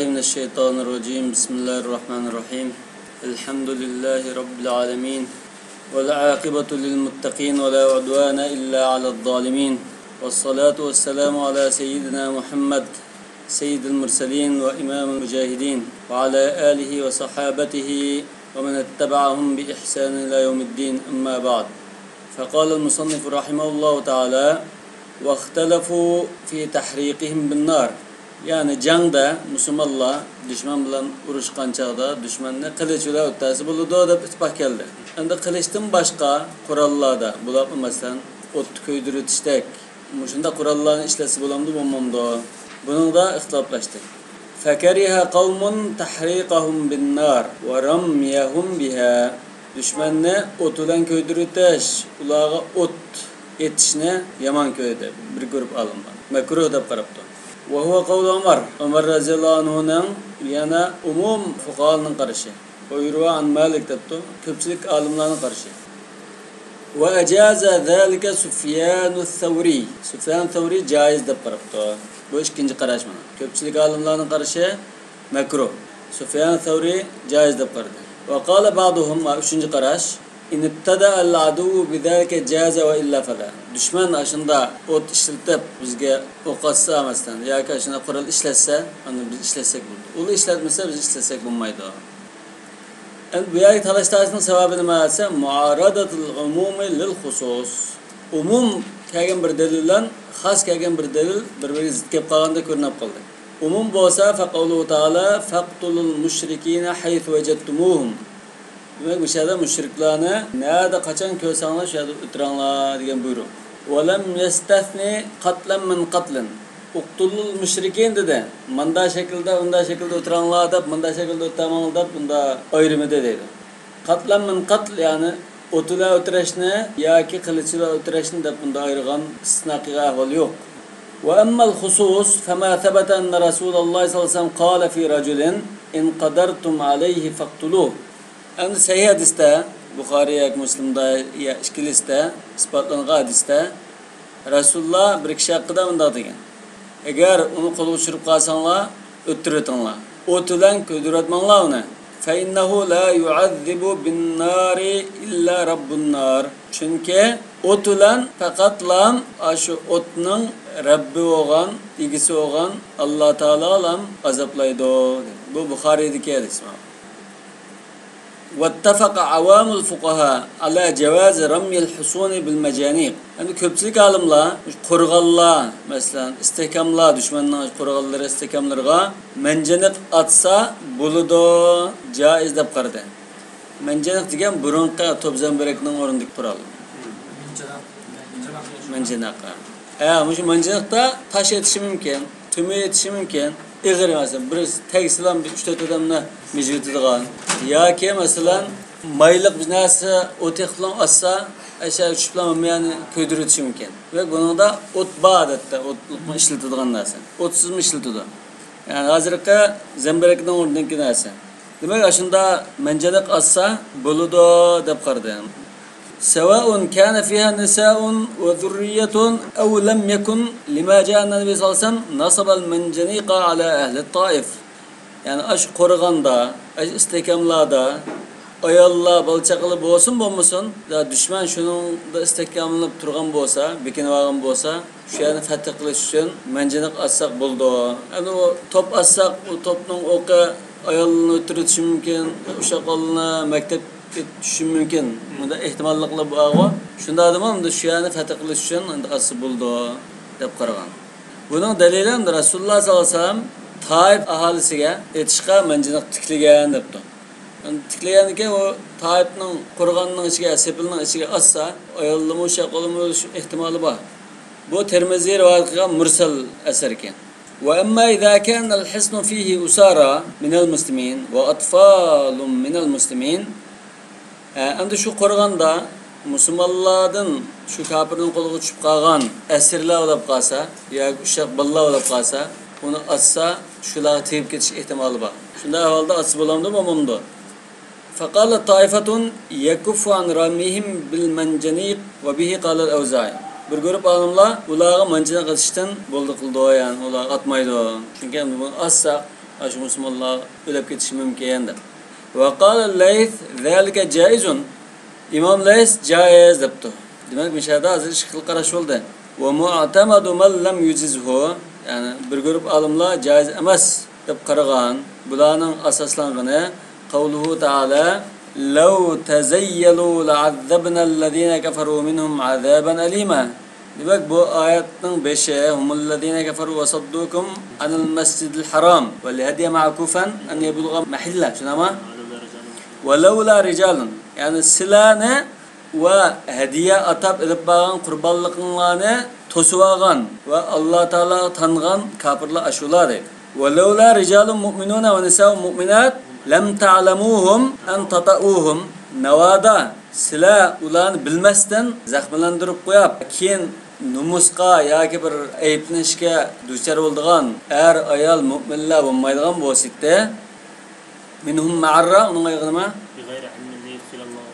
billahi mineşşeytanirracim. Bismillahirrahmanirrahim. Elhamdülillahi rabbil alamin. Vel âkibatu lil muttaqin ve la udvana illa alel zalimin. Ves salatu vesselamu ala seyyidina Muhammed seyyidil murselin ve imamul mücahidin ve ala alihi ve sahabatihi ve men ettebaahum bi ihsan ila yevmiddin. Amma ba'd. فقال المصنف رحمه الله تعالى واختلفوا في تحريقهم بالنار. Yani cangda Müslümanlar düşman bilan urushgan chaqda düşmanni qilich bilan o'tkazib bo'ladi deb ittifoq keldi. Endi qilichdan boshqa qurollarda bular masalan o't ko'ydirishdek shunda qurollarni ishlatsa bo'lamdi bo'lmamdi. Buningda ixtiloflashdi. Fakariha qawmun tahriqahum bin-nar wa ramyahum biha. Düşmanni o't bilan ko'ydirish, ularga o't etishni yomon ko'rdi. Bir guruh olimlar makruh deb qarabdi. وهو قول عمر رضي الله عنه yana umum fuqahaning qarashi. Uyruva an Malik debdi. Ko'pchilik olimlarning qarashi. Va ajaza zalika Sufyan ath-Thawri. Sufyan ath-Thawri joiz deb qarabdi. Bu ikkinchi qarash mana. Ko'pchilik olimlarning qarashi makruh. Sufyan ath-Thawri joiz deb qaradi. Va qala ba'duhum uchinchi qarash in ibtada al-adu bidalika jaza va illa fala. Düşman aşında ot işletip bizge o'qatsa emasdan yoki shuna qurol ishlatsa, uni biz ishlasak bo'ladi. Uni ishlatmasa biz ishlasak bo'lmaydi. Endi bu yerga talashtirishning sababi nima desa, muaradatul umumi lil xusus. Umum kelgan bir dalil bilan xos kelgan bir dalil bir-biriga zid kelib qolganda ko'rinib qoldi. Umum bo'lsa faqavluhu ta'ala faqtulul mushrikina haythu wajadtumuhum. Demek bu şeyde müşriklarni nerede kaçan köysanglar şu yerda o'tiranglar degan buyruq. Walam yastafni qatlan min qatlin. Uqtulul mushrikin dedi. Manda şekilde, unda şekilde o'tiranglar deb, manda şekilde o'tamanglar deb bunda ayrimida deydi. Qatlan min qatl yani o'tila o'tirishni yoki qilichla o'tirishni deb bunda ayirgan istisnoqiy ahvol yo'q. Wa ammal khusus fama thabata anna Rasululloh sallallohu alayhi vasallam qala fi rajulin in qadartum alayhi faqtuluhu. Endi sahih hadisda Buxoriy yoki Muslimda ya ikkilisida isbotlangan hadisda Rasululloh bir kishi haqida bunday degan. Agar uni qo'lga tushirib qolsanglar, o'ttirtinglar. O't bilan ko'ydiratmanglar uni. Fa innahu la yu'azzibu bin-nari illa rabbun nar. Chunki o't bilan faqatlam shu o'tning Rabbi bo'lgan, egisi bo'lgan Alloh taololam azoblaydi. Bu Buxoriydagi hadis. واتفق عوام الفقهاء على جواز رمي الحصون بالمجانيق. Yani köpçülük alimlar qurg'onlar, masalan, istehkamlar düşmanning qurg'onlari istehkamlarga manjaniq atsa bo'ladi, joiz deb qaradi. Manjaniq degan burunqi top zambarakning o'rnidagi qurol. Manjaniq. Shu manjaniqda tash etishi mumkin, tumi etishi mumkin. Ig'ir mesela bir tegsilan 3-4 odamni mejitadigan yoki masalan mayliq bir narsa o'texlan assa asha uchlan meni ko'ydirishi mumkin. Va buningda o't bor debdi, o'tni ishlatadigan narsa. O'tsiz ishlatadi. Yani hozirgi zambarakning o'rnidagi narsa. Demak, shunda manjaniq assa bo'ladi deb qardim. سواء كان فيها نساء وذرية أو لم يكن لما جاء النبي صلى الله عليه وسلم نصب المنجنيق على أهل الطائف. Yani aş qorganda, aş istekamlarda ayollar balçaqlı bo'lsin bo'lmasin, düşman shuningda istekamlanib turgan bo'lsa, bekinib olgan bo'lsa, shu yerni fath qilish uchun manjaniq atsak bo'ldi. Endi o top atsak, o topning o'qi ayolni o'tirishi mumkin, o'sha qolni maktab düşün mümkün. Bunda ehtimolliklar bor. Shunda adamlar shu yerni fath qilish uchun asl bo'ldi deb qaragan. Buning dalili Rasululloh sallallohu alayhi vasallam Taif aholisiga etishga manjaniq tiklagan debdi. Tiklaganki o Taifning qurg'onning ichiga, sepilning ichiga atsa, ayollarni o'sha qolimi o'lish ehtimoli bor. Bu Termiziy rivoyat qilgan mursal asar ekan. وأما إذا كان الحصن فيه أسارى من المسلمين وأطفال من المسلمين. Endi shu qo'rg'onda musulmonlardan shu kafirning qo'liga tushib qolgan asirlar olib qolsa yoki o'sha bolalar olib qolsa, uni atsa shularga tegib ketish ehtimoli bor. Shunday holda atsa bo'lamdi, bo'lmamdi. Faqala toifatun yakuffu an ramihim bil manjaniq va bihi qala al-Awza'i. Bir guruh olimlar ularga manjaniq atishdan bo'ldi qildi, ya'ni ular atmaydi. Chunki bu atsa Aşı Müslümanlar ölüp ketişi mümkün dep. Ve qala Layth zalika jaizun. İmam Layth jaiz depdi. Demek müşahede hazır şıklı qaraş oldu. Ve mu'tamadu man lam yujizhu. Yani bir grup alimlar jaiz emas deb qaragan. Bularning asoslanğını qavluhu Taala لو تزيلوا لعذبنا الذين كفروا منهم عذابا أليما. Demek bu ayetning 5'i humulladine keferu ve saddukum anil mescidil haram ve lihadiye ma'kufan an yebulga mahilla. Şunama? Ve levla ricalun. Yani silahını ve hediye atab edip bağın kurbanlıklarını tosuvagan ve Allah Teala tanıgan kafirler aşular deydi. Ve levla ricalun mu'minuna ve nisa'un mu'minat lem ta'lamuhum en tata'uhum. Navada silah ularni bilmasdan zaxmlantirib qo'yib, keyin numusqa yoki bir ayblanishga duchor bo'lgan er ayol mu'minlar bo'lmaydigan bo'lsa, minhum ma'arra uning nima? Big'ayri ilmin yudkhilalloh.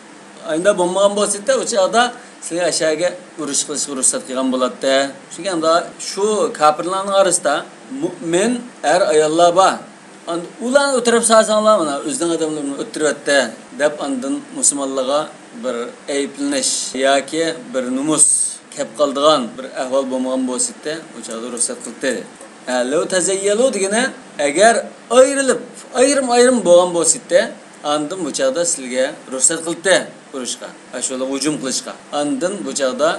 Ayda bo'lmagan bo'lsa, o'chada sizga ashaga urush qilishga ruxsat qilgan bo'ladi. Shunga shu kafirlarning orasida mu'min er ayollar bor. Ulan o'tirib sazanlar mana o'zning odamlarini o'tiribdi deb andin musulmonlarga bir ayblanish yoki bir numus kelib qoldigan bir ahvol bo'lmagan bo'lsa, o'chada ruxsat qildi. Law tazayyalu degani agar ayrilib, ayrim bo'lgan bo'lsa, andin bu chaqda sizga ruxsat qildi urushga, ashula hujum qilishga. Andin bu chaqda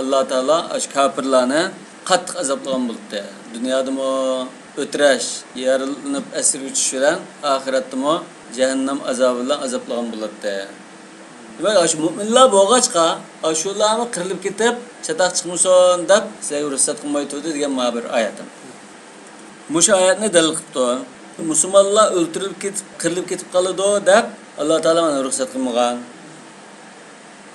Alloh taolo ash kofirlarni qattiq azoblagan bo'ldi. Dunyodami o'tirash, yarilib asir o'tish bilan oxiratdami jahannam azobi bilan azoblagan bo'ladi. Demak, shu mu'minlar bo'lg'achqa, shularni qirilib ketib, chataq chiqmasin deb sizga ruxsat qilmay turdi degan ma'bir oyatim. Mush oyatni dalil qilibdi. Musulmonlar o'ltirib ketib, qirilib ketib qoladi deb Alloh taolo mana ruxsat qilmagan.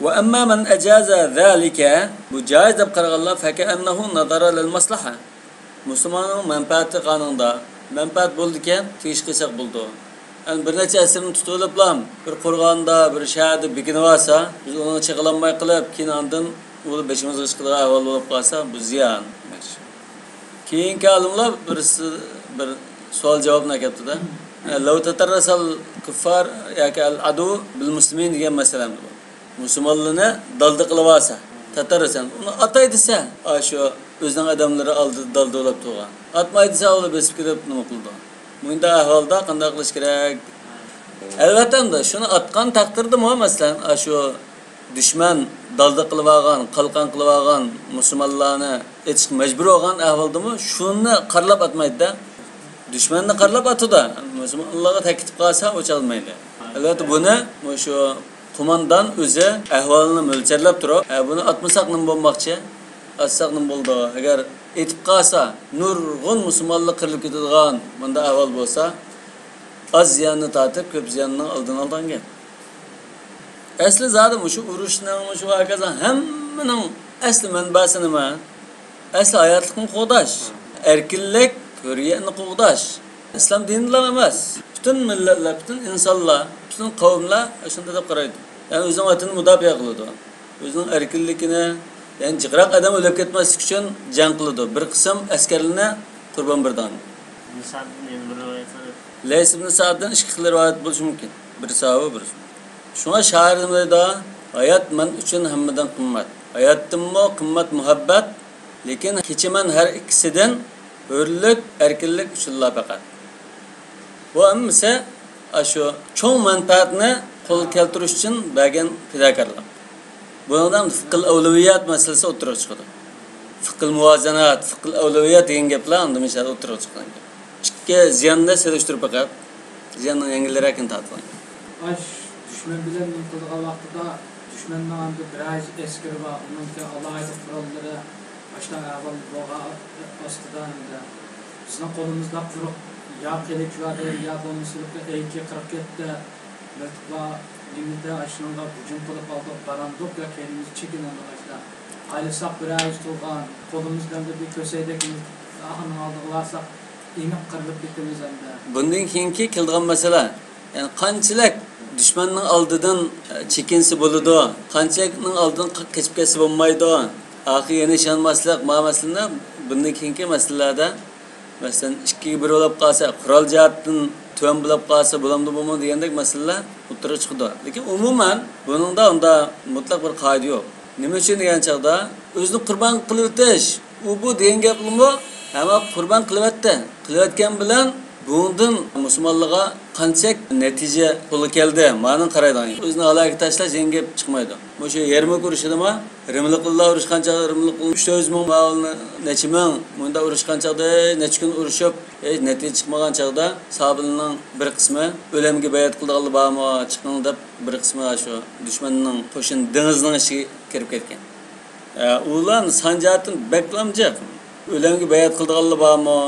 Wa amma man ajaza zalika, bu joiz deb qaraganlar fakannahu nazara lil maslaha. Müslümanın menfaati qanında menfaat bo'ldi-ken, tegish qilsak bo'ldi. Yani bir necha asrni tutuliblam, bir qo'rg'onda, bir shaharda bekinib olsa, biz uni chig'lanmay qilib, keyin andin u beshimizga chiqadigan ahvol bo'lib qolsa, bu ziyon. Keyingi olimlar birisi bir savol javobni aytibdi-da. Law tatarrasal kuffar yoki al adu bil muslimin degan masalani bor. Musulmonlarni dalda qilib olsa, tatarrasan, uni atay desa, shu o'zining odamlari oldi daldolab turgan. Atmaydi desa, ular besib kirib nima qildi? Bunda ahvolda qanday qilish kerak? Albatta, shuni atgan taqdirdami, masalan, shu dushman dalda qilib olgan, qalqon qilib olgan musulmonlarni etishga majbur bo'lgan ahvoldami, shuni qarlab atmaydi-da. Dushmanni qarlab atadi. Musulmonlarga ta'kid qilsa, o'chalmaydi. Albatta, buni shu qo'mondan o'zi ahvolini mo'lchallab turib, buni atmasak nima bo'lmoqchi? Asaqning bo'ldi. Agar etib qolsa, nurg'un musulmonlar qirilib ketadigan bunda ahvol bo'lsa, az ziyonni tatib, ko'p ziyonning oldini olgan gap. Asli zodi shu urushning, shu hokazo hammaning asli manbasi nima? Asli hayotlikni qo'g'dash, erkinlik, hurriyatni qo'g'dash. Islom dinidan emas. Bütün millatlar, bütün insonlar, bütün qavmlar shunday deb qaraydi. Yani o'zining vatini mudofaa qiladi. O'zining erkinligini, yani jiqroq odam o'lib ketmaslik uchun jang qiladi. Bir qism askarlarni qurbon berdi. Lays ibn Sa'ddan ikki xil rivoyat bo'lishi mumkin. Bir sahabi, bir. Shunga shoirlarda hayot men uchun hammadan qimmat. Hayotdimmo qimmat muhabbat, lekin kechaman har ikkisidan hurlik, erkinlik uchunla faqat. Bu ammasi shu cho'ng manfaatni qo'l keltirish uchun bergan fidokorlik. Bundan fiqh avliyat masalasi o'tirib chiqadi. Fiqh muvozanat, fiqh avliyat degan gaplar unda misol o'tirib chiqqan. Ikki ziyonni selishtirib faqat ziyonni yengilroqini tatgan. Düşman bilan qilgan vaqtida düşmanning anda biraz eskiri va unga Allohning qurolları başdan avval bo'lgan ostidan bizning qo'limizda quruq ya keliklardi ya bo'lmasligi eyki qirib ketdi. Va nimada ashunga hujum qilib oldi, barandoq ya kendimiz chekinib olishda. Aylisak biraz turgan qo'limizdan bir köseydek ahın aldıqlarsa iniq qirib ketimiz anda. Bundan keyingi keldigan masala, yani qanchalik düşmanning oldidan chekinsi bo'ladi, qanchalikning oldidan kechib ketsa bo'lmaydi. Axir yana ishonmaslik, ma'maslini bundan keyingi masalalarda Mesela ikki bir olab qalsa, qural jihatdan tuvan bo'lib qalsa, bo'lamdi bo'lmaydi degandek masalalar o'ttirib chiqdi. Lekin umuman buningda unda mutlaq bir qoida yo'q. Nima uchun degan chaqda o'zini qurbon qilib o'tish, u bu degan gapmi? Hamma qurbon qilyapti. Qilayotgan bilan bundan musulmonlarga qanchak natija qo'li keldi. Ma'ni qaraydi. O'zini alanga tashlash yengib chiqmaydi. O'sha Yarmouk urushidami? Rimliqlar urushgancha Rimliq 300 ming ma'lni necha ming bunda urushganchada necha kun urushib, natija chiqmagan chaqda sahobalarning bir qismi o'limga bayat qildiganlar bormi, chiqing deb bir qismi shu dushmanning qo'shin dengizning ichiga kirib ketgan. Ular sanjatin beklamji o'limga bayat qildiganlar bormi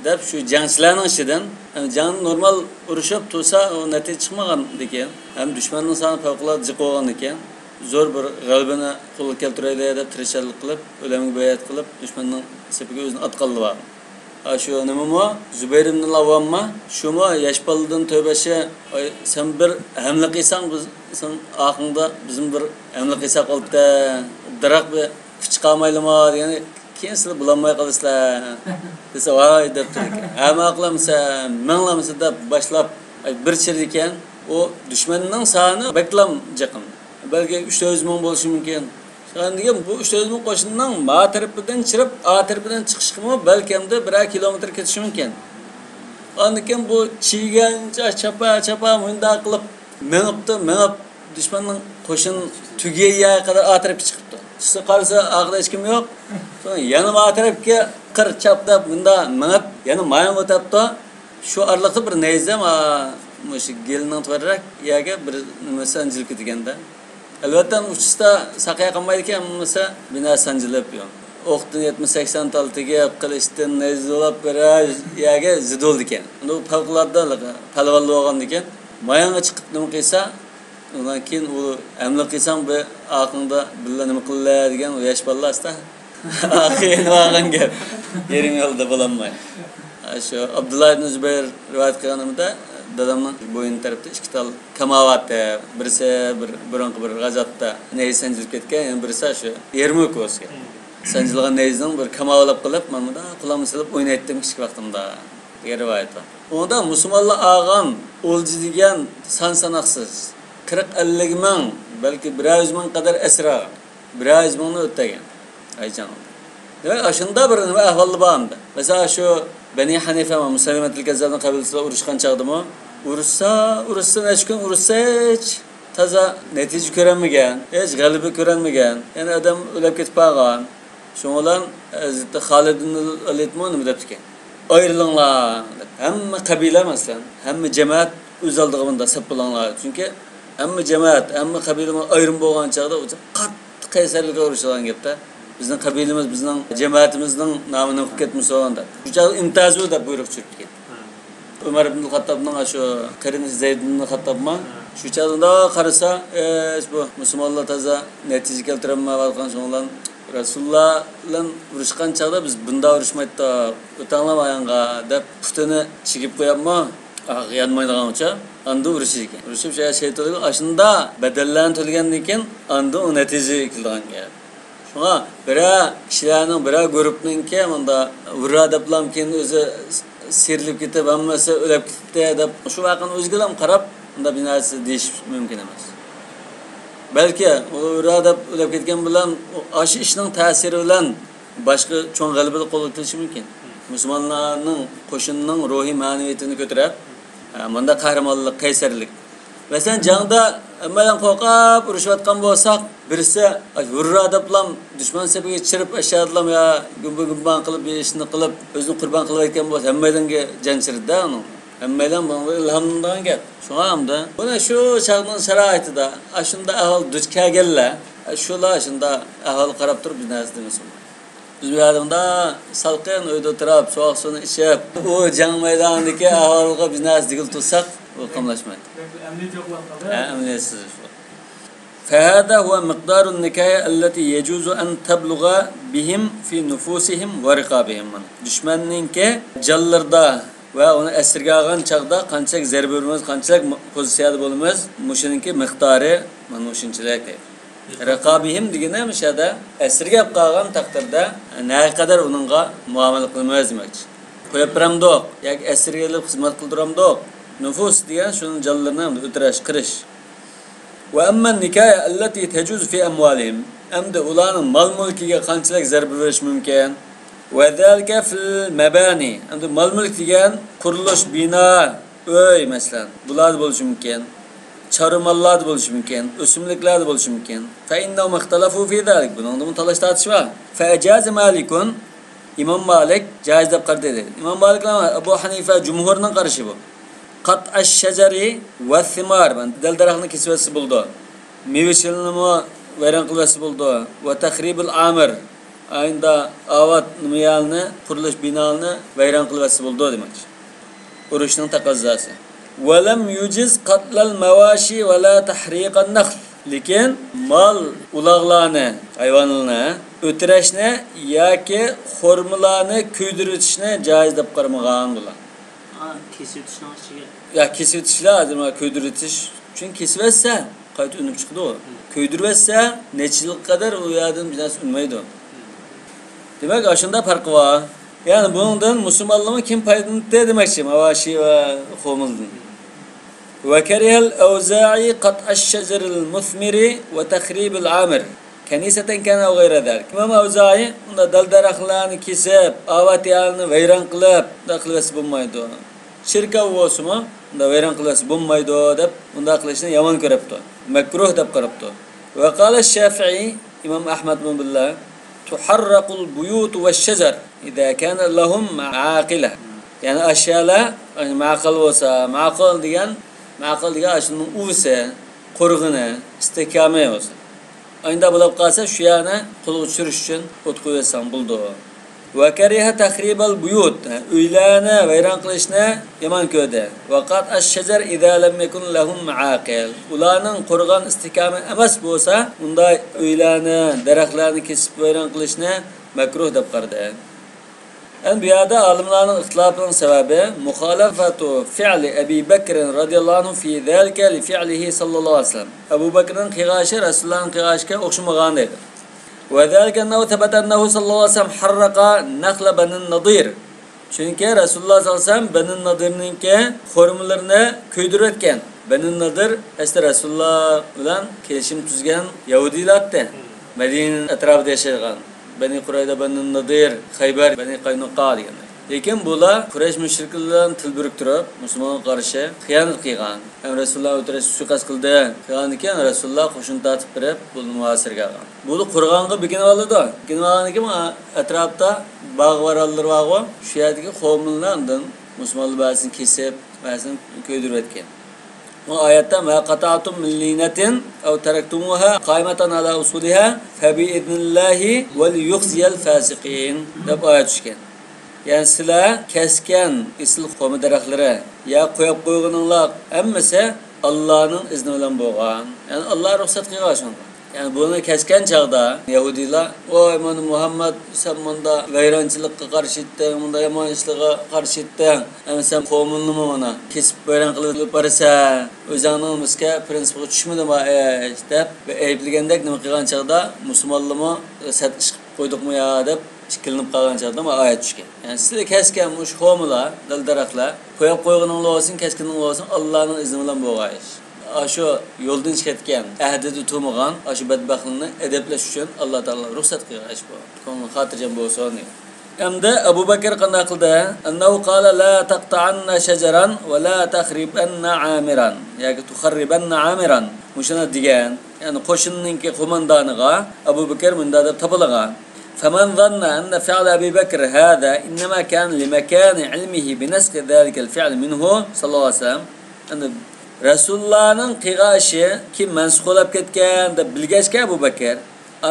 deb shu jangchilarning ichidan jang normal urushib tursa, u natija chiqmagan ekan. Ham dushmanning soni favqulodda jiq bo'lgan ekan. Zo'r bir g'alabani qo'lga keltirayli deb tirishchilik qilib, o'limga bayat qilib, dushmanning sepiga o'zini otqanlar bor. Shu nimami? Zubayr ibn al-Awwamma shuma yashpaldan tövbəşi sen bir hamla qilsang sen oxirida bizim bir hamla qilsa qolibdi. Diraq bir kuch qolmaylimi degani keyin sizlar bulanmay qolasizlar. Desa voy deb turdi. Hamma qilamsa, minglamsa deb boshlab bir chir ekan, o dushmanning soni beklam jiqim. Belki 300 ming bo'lishi mumkin. Shunday bu 300 ming qo'shinning ma tarafidan chirib, a tarafidan chiqishimi balkamda 1 kilometr ketishi mumkin. Ondan bu chigancha chapa munda qilib minib dushmanning qo'shin tugiga qadar a tarafga chiqibdi. Siz qarasa aqda hech kim yo'q. So'ng yana ma tarafga qir chapdab bunda minib, yana mayon o'tabdi. Shu arliqda bir neyzam mush gelning tvarrak yaga bir nima sanjilib ketganda. Albatta uchista saqay qilmaydi ekan, bo'lmasa bina sanjilib yo'q. O'qdan 70-80 taltiga qilishdan nezolab berash yaga zidoldi ekan. Unda favqulodda palvonli bo'lgan ekan. Mayonga chiqib nima qilsa, undan keyin u amli qilsam bu aqinda billa nima qillar degan u yosh bolalar asta. Aqin bo'lgan gap. Yerim yo'lda bo'lanmay. Shu Abdullah ibn Zubayr rivoyat qilganimda dadamning bo'yin tarafida ikki tal kamovat, birisi bironqi bir g'azotda ney sanjilib ketgan, yana birisi shu Yarmouk o'sgan. Sanjilgan neyning bir kamovalab qilib, men bunda quloqni silib o'ynaytdim kichik vaqtimda. degan rivoyat bor. Unda musulmonlar olgan o'lji degan son-sanoqsiz 40-50 ming, balki 100 ming qadar asra, 100 mingni o'tgan. Aycan. Demak, ashunda bir nima ahvoli bormi? Masalan, shu Bani Hanifa va Musulmonlar Kazzabning qabilasiga urushgan chaqdimi? Urushsa necha kun urushsa taza natija ko'ramagan, hech g'alaba ko'ramagan. Yana odam o'lib ketib qolgan. Shundan Hazrat Xolid ibn al-Walidmi nima deb ekan? Ayrılinglar. Hamma qabila masalan, hamma jamoat o'z oldiga bunda sap bo'linglar. Chunki hamma jamoat, hamma qabila ayrim bo'lgan chaqda qattiq qaysarlikka urushgan gapda. Bizning qabilamiz, bizning jamoatimizning nomini o'qib ketmasa onda. Juda imtiyozu deb buyruq chiqibdi. Umar ibn al-Xattobning shu qarini Zayd ibn al-Xattobma shu chaqda qarasa, bu musulmonlar toza natija keltirolmayotgan shundan Rasulullah bilan urushgan chaqda biz bunda urushmaydi, o'tanglamayanga deb putini chigib qo'yapmi? Yanmaydigan ucha, anda urushish ekan. Urushib shaytonga ashunda badallarni to'lagandan keyin anda u natija kelgan gap. Shunga bira kishilarning bira guruhninki bunda urra deblam keyin o'zi serilib ketib, hammasi o'lib ketdi deb shu vaqtni o'ziga ham qarab, unda bir narsa deyish mumkin emas. Balki urra deb o'lib ketgan bilan o'sha ishning ta'siri bilan boshqa cho'ng g'alaba qo'lga kelishi mumkin. Musulmonlarning qo'shinning ruhiy ma'naviyatini ko'tarib, bunda qahramonlik, qaysarlik. Masalan, jangda hammadan qo'rqib urushayotgan bo'lsak, birisi urra deblam dushman sepiga chirib ashadlam ya gumban qilib ishni qilib o'zini qurbon qilayotgan bo'lsa, hammaydanga janchirda uni. Hammadan bunga ilhomlangan gap. Shunga hamda buni shu chaqning sharoitida, shunda ahol duch kelganlar, shular shunda ahol qarab turib bir narsa demas. Biz bu yerda salqin uyda o'tirib, sovuq suvni ichib, u jang maydonidagi aholga bir narsa digil tutsak, u qamlashmaydi. Amniyatsiz. فهذا هو مقدار النكاية التي يجوز أن تبلغ بهم في نفوسهم ورقابهم. Düşmanninki jallarda ve onu esirgagan çağda qanchalik zarba berimiz, qanchalik pozitsiyada bo'lamiz, mushininki miqdori mana shunchalik. Raqabihim degani mishada esirgab qolgan taqdirda ne kadar onunla muomala qilamiz demakchi. qo'yib beramdiq yoki asirga olib xizmat qildiramdiq. Nufus degan shuni jonlarini o'tirash, qirish. Va amma nikaya allati tajuz fi amwalihim. Amda ularning mol-mulkiga qanchalik zarba berish mumkin? Va zalika fil mabani. Amda mol-mulk degan qurilish, bino, uy masalan, bular bo'lishi mumkin. Çarımallar bo'lishi mumkin, o'simliklar bo'lishi mumkin. Fa innahum ixtalafu fi zalik. Buningda talash tartish bor. Fa ajaz Malikun, Imom Malik jaiz deb qardi dedi. Imom Malik bilan Abu Hanifa jumhurning qarashi bu. Qat'ash shajari va thimar, dal-daraxtni kesvasi bo'ldi. Mevasini vayron qilvasi bo'ldi. Va tahribul amir, aynda avat nimiyalni, qurilish binoni vayron qilvasi bo'ldi demakdir. Urushning taqozosi. Walam yujiz qatlal mawashi wa la tahriqan nakhl. Lekin mal uloqlarni, hayvonlarni o'tirashni yoki xurmalarni kuydirishni joiz deb qaramagan bular. Kesib o'tishning ichiga. Ya kesib o'tishlar, nima kuydiritish uchun kesib etsa, qayta unib chiqdi u. Kuydirib etsa, necha yil qadar u yerdan binas unmaydi. Demak, shunda farqi bor. Yani bundan musulmonlarga kim foydalanadi demakchi, mawashi va xumuldan. Ve kerihel Evza'i qat'ash shajaril muthmiri ve takhribil amir. Kaniseten kana ve gayra zalik. İmam Evza'i unda dal-daraxtlarni kesib, avatiyalni vayron qilib, qilvasi bo'lmaydi. Shirka bo'lsa-mu, unda vayron qilvasi bo'lmaydi deb unda qilishni yomon ko'ribdi. Makruh deb qarabdi. Ve qala Shafi'i, Imam Ahmad bin Billah, tuharraqul buyut ve shajar idza kana lahum ma'aqila. Yani ashyalar ma'qil bo'lsa, ma'qil degan ashning uvsi, qurg'ini, istikami bo'lsa. Aynda bo'lib qolsa, shu yerni qulga tushirish uchun o't qo'yasan bo'ldi. Va kariha tahribal buyut, uylarni vayron qilishni yomon ko'rdi. Vaqat ash-shajar idza lam yakun lahum ma'aqil. Ularning qurg'an istikami emas bo'lsa, unda uylarni, daraxtlarni kesib vayron qilishni makruh deb qaradi. En biyada alimlarning ixtilofining sababi muxolafatu fi'li Abi Bakr radhiyallohu anhu fi zalika li fi'lihi sallallohu alayhi vasallam. Abu Bakrning qilgashi Rasulullohning qilgashiga o'xshamagan edi. Va zalika annahu thabata annahu sallallohu alayhi vasallam harraqa naqla banin nadir. Chunki Rasululloh sallallohu alayhi vasallam banin nadirninki xurmalarini kuydirayotgan. Banin nadir asli Rasululloh bilan kelishim tuzgan Yahudilardi. Madina atrofida yashagan. Bani Qurayza, Bani Nadir, Xaybar, Bani Qaynuqa deganlar. Lekin bular Quraysh mushriklardan til biriktirib, musulmonga qarshi xiyonat qilgan. Rasululloh o'tirish suiqasd qildi. Qilgandan Rasululloh qo'shin tartib berib, buni muasirga olgan. Buni Qur'onga bekinib oldi. Bekinib olgandan atrofda bog'varallar bor. Shu yerdagi qavmlardan musulmonlar ba'zini kesib, ba'zini ko'ydirib etgan. Bu ayette ma qata'tum min linatin aw taraktumuha qaimatan ala usuliha fa bi idnillahi ve yukhziyal fasiqin deb oyat tushgan. Yani sizlar kesken isl qo'mi daraxtlari ya qo'yib qo'yganinglar hammasi Allohning izni bilan bo'lgan. Yani Allah ruxsat qilgan shunda. Yani bunu kesken çağda Yahudiler "Oy mana Muhammed sen bunda vayronchilikka qarshi etding, bunda yomon ishlarga qarshi etding. Ama sen qavmingni mana kesib vayron qilib borsa, o'zingning misga prinsipiga tushmadimi?" deb ve ayblagandek nima qilgan chaqda musulmonlarni sat ish qilib qo'ydikmi ya deb ikkilinib qolgan chaqda oyat tushgan. Yani sizlar kesken mush qavmlar, dal-daraxtlar qo'yib qo'yganinglar olsin, keskininglar olsin Allohning izni bilan bo'lgan ish. Aşu yoldan çıkatgan, ahdida tutmagan, aşu badbaxtlikni edeplash uchun Alloh taolo ruxsat qilgan ish bu. Ko'ngil xotirjam bo'lsin. Endi Abu Bakr qanday qildi? Annahu qala la taqta'anna shajaran va la takhribanna amiran. Yoki tukharribanna amiran. Mushuna degan. Ya'ni qo'shinninki qo'mondoniga Abu Bakr bunda deb topilgan. فمن ظن أن فعل أبي بكر هذا إنما كان لمكان علمه بنسخ ذلك الفعل منه صلى الله عليه وسلم. Rasulullah'ın qilgashi kim mansub bo'lib ketgan deb bilgachga Abu Bakr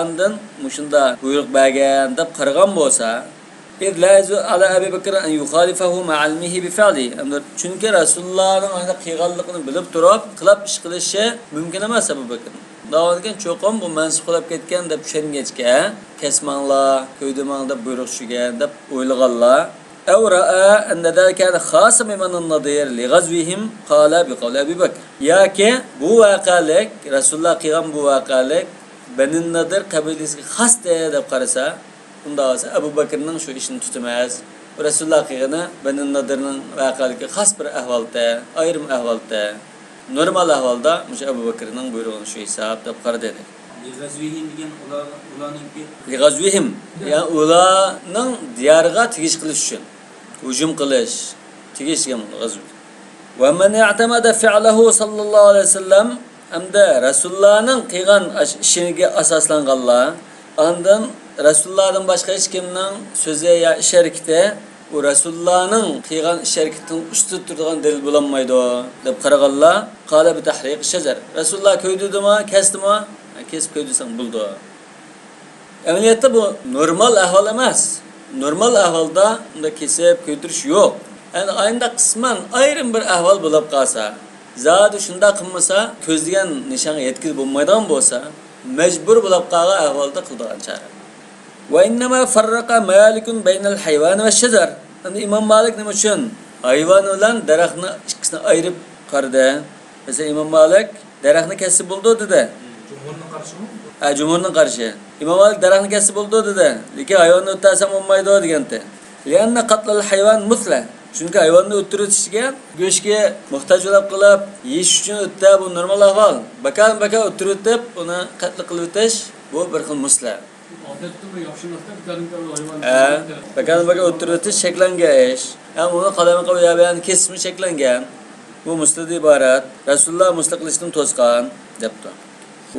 andan mushunda buyruq bergan deb qaragan bo'lsa, idlazu ala Abu Bakr an yukhalifahu ma'almihi bi fi'li. Chunki Rasulullah'ın ana qilganligini bilib turib, qilib ish qilishi mumkin emas Abu Bakr. Davotgan cho'qim bu mansub bo'lib ketgan deb tushungachga, kesmanglar, ko'ydimang deb buyruq tushgan deb o'ylaganlar. أو رأى أن ذلك كان خاصا بمن النضير لغزوهم قال بقول أبي بكر ياكي bu vaqalik Rasululloh qilgan bu vaqalik Bani Nadir qabilasiga xos deb qarasa unda Abu Bakrning shu ishini tutmas Rasulullah qilgani Banu Nadirning vaqaligi xos bir ahvolda, ayrim ahvolda, normal ahvolda o'sha Abu Bakrning buyrug'ini shu hisob deb qaradi. G'azvihin degan ularningki Lig'azvihim, ya'ni ularning diyoriga tegish qilish uchun hujum qilish, tegish degan g'azv. Va man i'tamada fi'lahu sallallohu alayhi vasallam hamda Rasulullohning qilgan ishiga asoslanganlar, ondan Rasulullohdan boshqa hech kimning so'zi ya ish harakati u Rasulullohning qilgan ish harakatining ustida turadigan dalil bo'lmaydi deb qaraganlar, qala bi tahriq shajar. Rasululloh ko'ydidimi, kesdimi? Kesib ko'ydisang bo'ldi. Amaliyotda bu normal ahvol emas. Normal ahvolda unda kesib ko'ydirish yo'q. Yani aynda qisman ayrim bir ahvol bo'lib qolsa, zodi shunda qilmasa, ko'zlagan nishonga yetkazib bo'lmaydigan bo'lsa, majbur bo'lib qolgan ahvolda qiladigan chora. Va innama farraqa malikun baynal hayvon va shajar. Endi Imom Malik nima uchun hayvon bilan daraxtni ikkisini ayirib qaradi? Mesela Imom Malik daraxtni kesib bo'ldi dedi. Cumhurning qarshimi? Cumhurning qarshi. Imom Malik daraxtni kesib bo'ldi dedi. Lekin hayvonni o'ttasam bo'lmaydi degandi. Lianna qatlal hayvon musla. Chunki hayvonni o'ttirishga, go'shtga muhtoj bo'lib qilib, yeyish uchun o'tda bu normal ahvol. Bakan o'ttirib, uni qatl qilib o'tish bu bir xil musla. Odatda yoshliqda bitta bakan o'ttirib o'tish shaklangan ish. Ham uni qadam qo'yib kesimi shaklangan. Bu muslada iborat. Rasululloh musla qilishdan to'sqan debdi.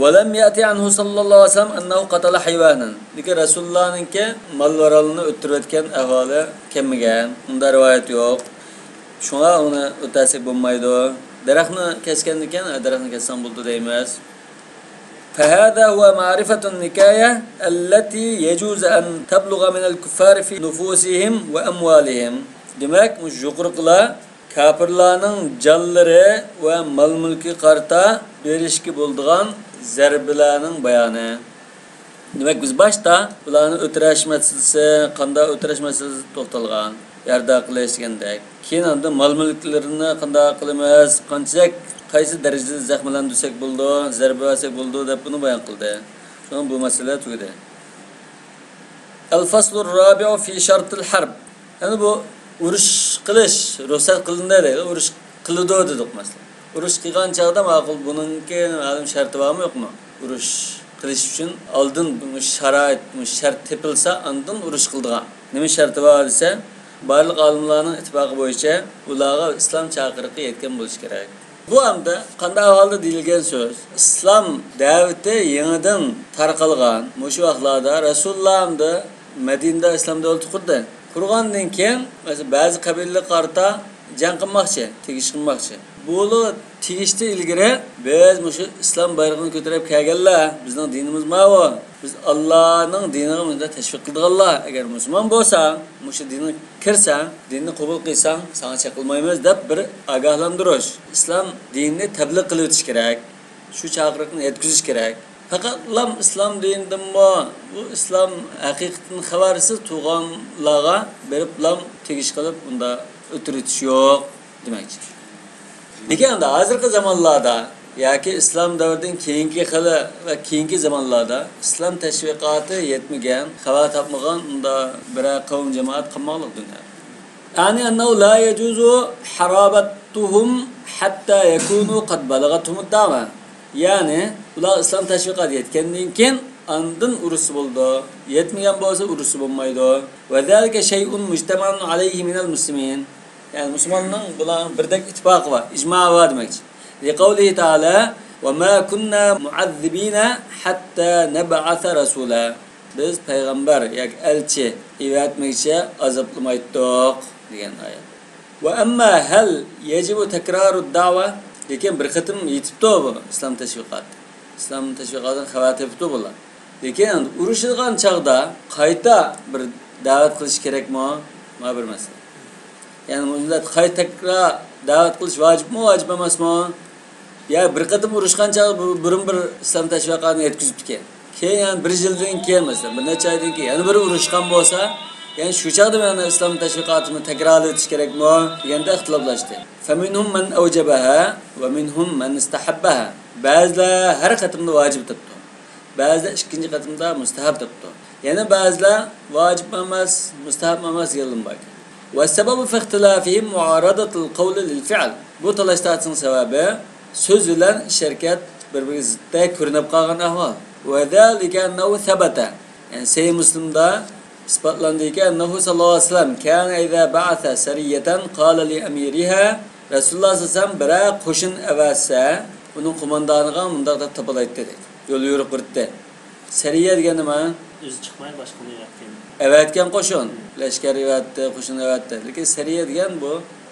Walam yati anhu sallallohu alayhi vasallam annahu qatala hayvanan. Lekin Rasulullahninki malvaralni o'ttirayotgan ahvoli kelmagan. Unda rivoyat yo'q. Shunga uni o'tasak bo'lmaydi. Daraxtni kesgan ekan, daraxtni kessam bo'ldi deymiz. فهذا هو معرفة النكاية التي يجوز أن تبلغ من الكفار في نفوسهم وأموالهم. Demek bu juqurqlar kafirlarning jonlari va mol mulki qarta berishki bo'ldigan zarbalarning bayoni. Demek biz başta bularni o'tirish masalasi, qanday o'tirish masalasi to'xtalgan. Yarda qilish degandek. Keyin unda mol mulklarini qanday qilamiz, qanchalik qaysi darajada zaxmlandirsak bo'ldi, zarba olsak bo'ldi deb buni bayon qildi. So'ng bu masala tugadi. Al-faslu ar-rabi'u fi shart al-harb. Yani bu urush qilish ruxsat qilindi deydi. Urush qiladi dedik masalan. Urush qilgan chaqda ma'qul buningki ma'lum sharti bormi yo'qmi? Urush qilish uchun oldin bu sharoit, bu shart tepilsa, ondan urush qildigan. Nima sharti bor desa, barliq olimlarning ittifoqi bo'yicha ularga islom chaqiriqi yetgan bo'lish kerak. Bu hamda qanday ahvolda deyilgan so'z. Islom davati yangidan tarqalgan. Mushu vaqtlarda Rasululloh hamda Madinada islom davlati qurdi. Qurgandan keyin mesela ba'zi qabilalar qarta jang qilmoqchi, tegish qilmoqchi. Buni tegishda ilgari biz mushu islom bayrog'ini ko'tarib kelganlar, bizning dinimiz ma'vo. Biz Allohning diniga menda tashviq qilganlar. Agar musulmon bo'lsang, mushu dinga kirsang, dinni qabul qilsang, sana chaqilmaymiz deb bir ogohlantirish. Islom dinini tabliq qilib o'tish kerak. Shu chaqiriqni yetkazish kerak. Faqat lam islom dinidimi? Bu islom haqiqatan xabarsiz tug'anlarga berib lam tegish qilib unda o'tiritish yo'q demakchi. Lekin unda hozirgi zamonlarda yoki islom davridan keyingi xili va keyingi zamonlarda islom tashviqoti yetmagan, xabar topmagan unda bir qavm jamoat qilmoqlik dunyo. Yani annahu la yajuzu harabatuhum hatta yakunu qad balagatum ad-da'wa. Yani ular islom tashviqoti yetgandan keyin andın urusu bo'ldi. Yetmagan bo'lsa urusu bo'lmaydi. Va zalika shay'un mujtama'un alayhi minal muslimin. Yani Müslümanların bulan birdek ittifaqı var, icma var demekçi. Liqavlihi Teala ve ma kunna muazzibina hatta neb'atha rasula. Biz peygamber yak elçi ivetmekçe azaplamaydık degan ayet. Ve amma hal yecibu tekraru da'va? Lekin bir qitim yetibdi bu islom tashviqoti. Islom tashviqotidan xabar tepibdi bular. Lekin urushilgan chaqda qayta bir da'vat qilish kerakmi? Ma bir masala. Yani millet tekrar davet qilish vojibmi, vojib emasmi? Ya bir qatim urushgan chaq burun bir islom tashviqotini yetkazibdi. Keyin yani bir yildan keyin mesela bir necha oydan keyin yana bir urushgan bo'lsa, yani shu chaqda mana islom tashviqotini takrorlatish kerakmi deganda ixtiloflashdi. Faminhum man awjabaha va minhum man istahabbaha. Ba'zilar har qatimda vojib debdi. Ba'zilar ikkinchi qatimda mustahab debdi. Yana ba'zilar vojib emas, mustahab emas degan bor. والسبب في اختلافهم معارضة القول للفعل. Bu talaştatın sebebi söz bilen şirket birbirine körünüp kalgan ahval. Ve zalika ennehu sebete. Yani Sahih Müslim'de ispatlandı ki ennehu sallallahu aleyhi ve sellem kana iza ba'atha sariyeten qala li emiriha Resulullah sallallahu aleyhi ve sellem bir qo'shin avasa uning qo'mondoniga mundaq deb tapalaydi dedi. Yo'l yurib birdi. Sariya degani nima? O'zi chiqmay boshqani yaratgan. Evetken qo'shin. Lashkar evatdi, qo'shin evatdi. Lekin sariya degan bu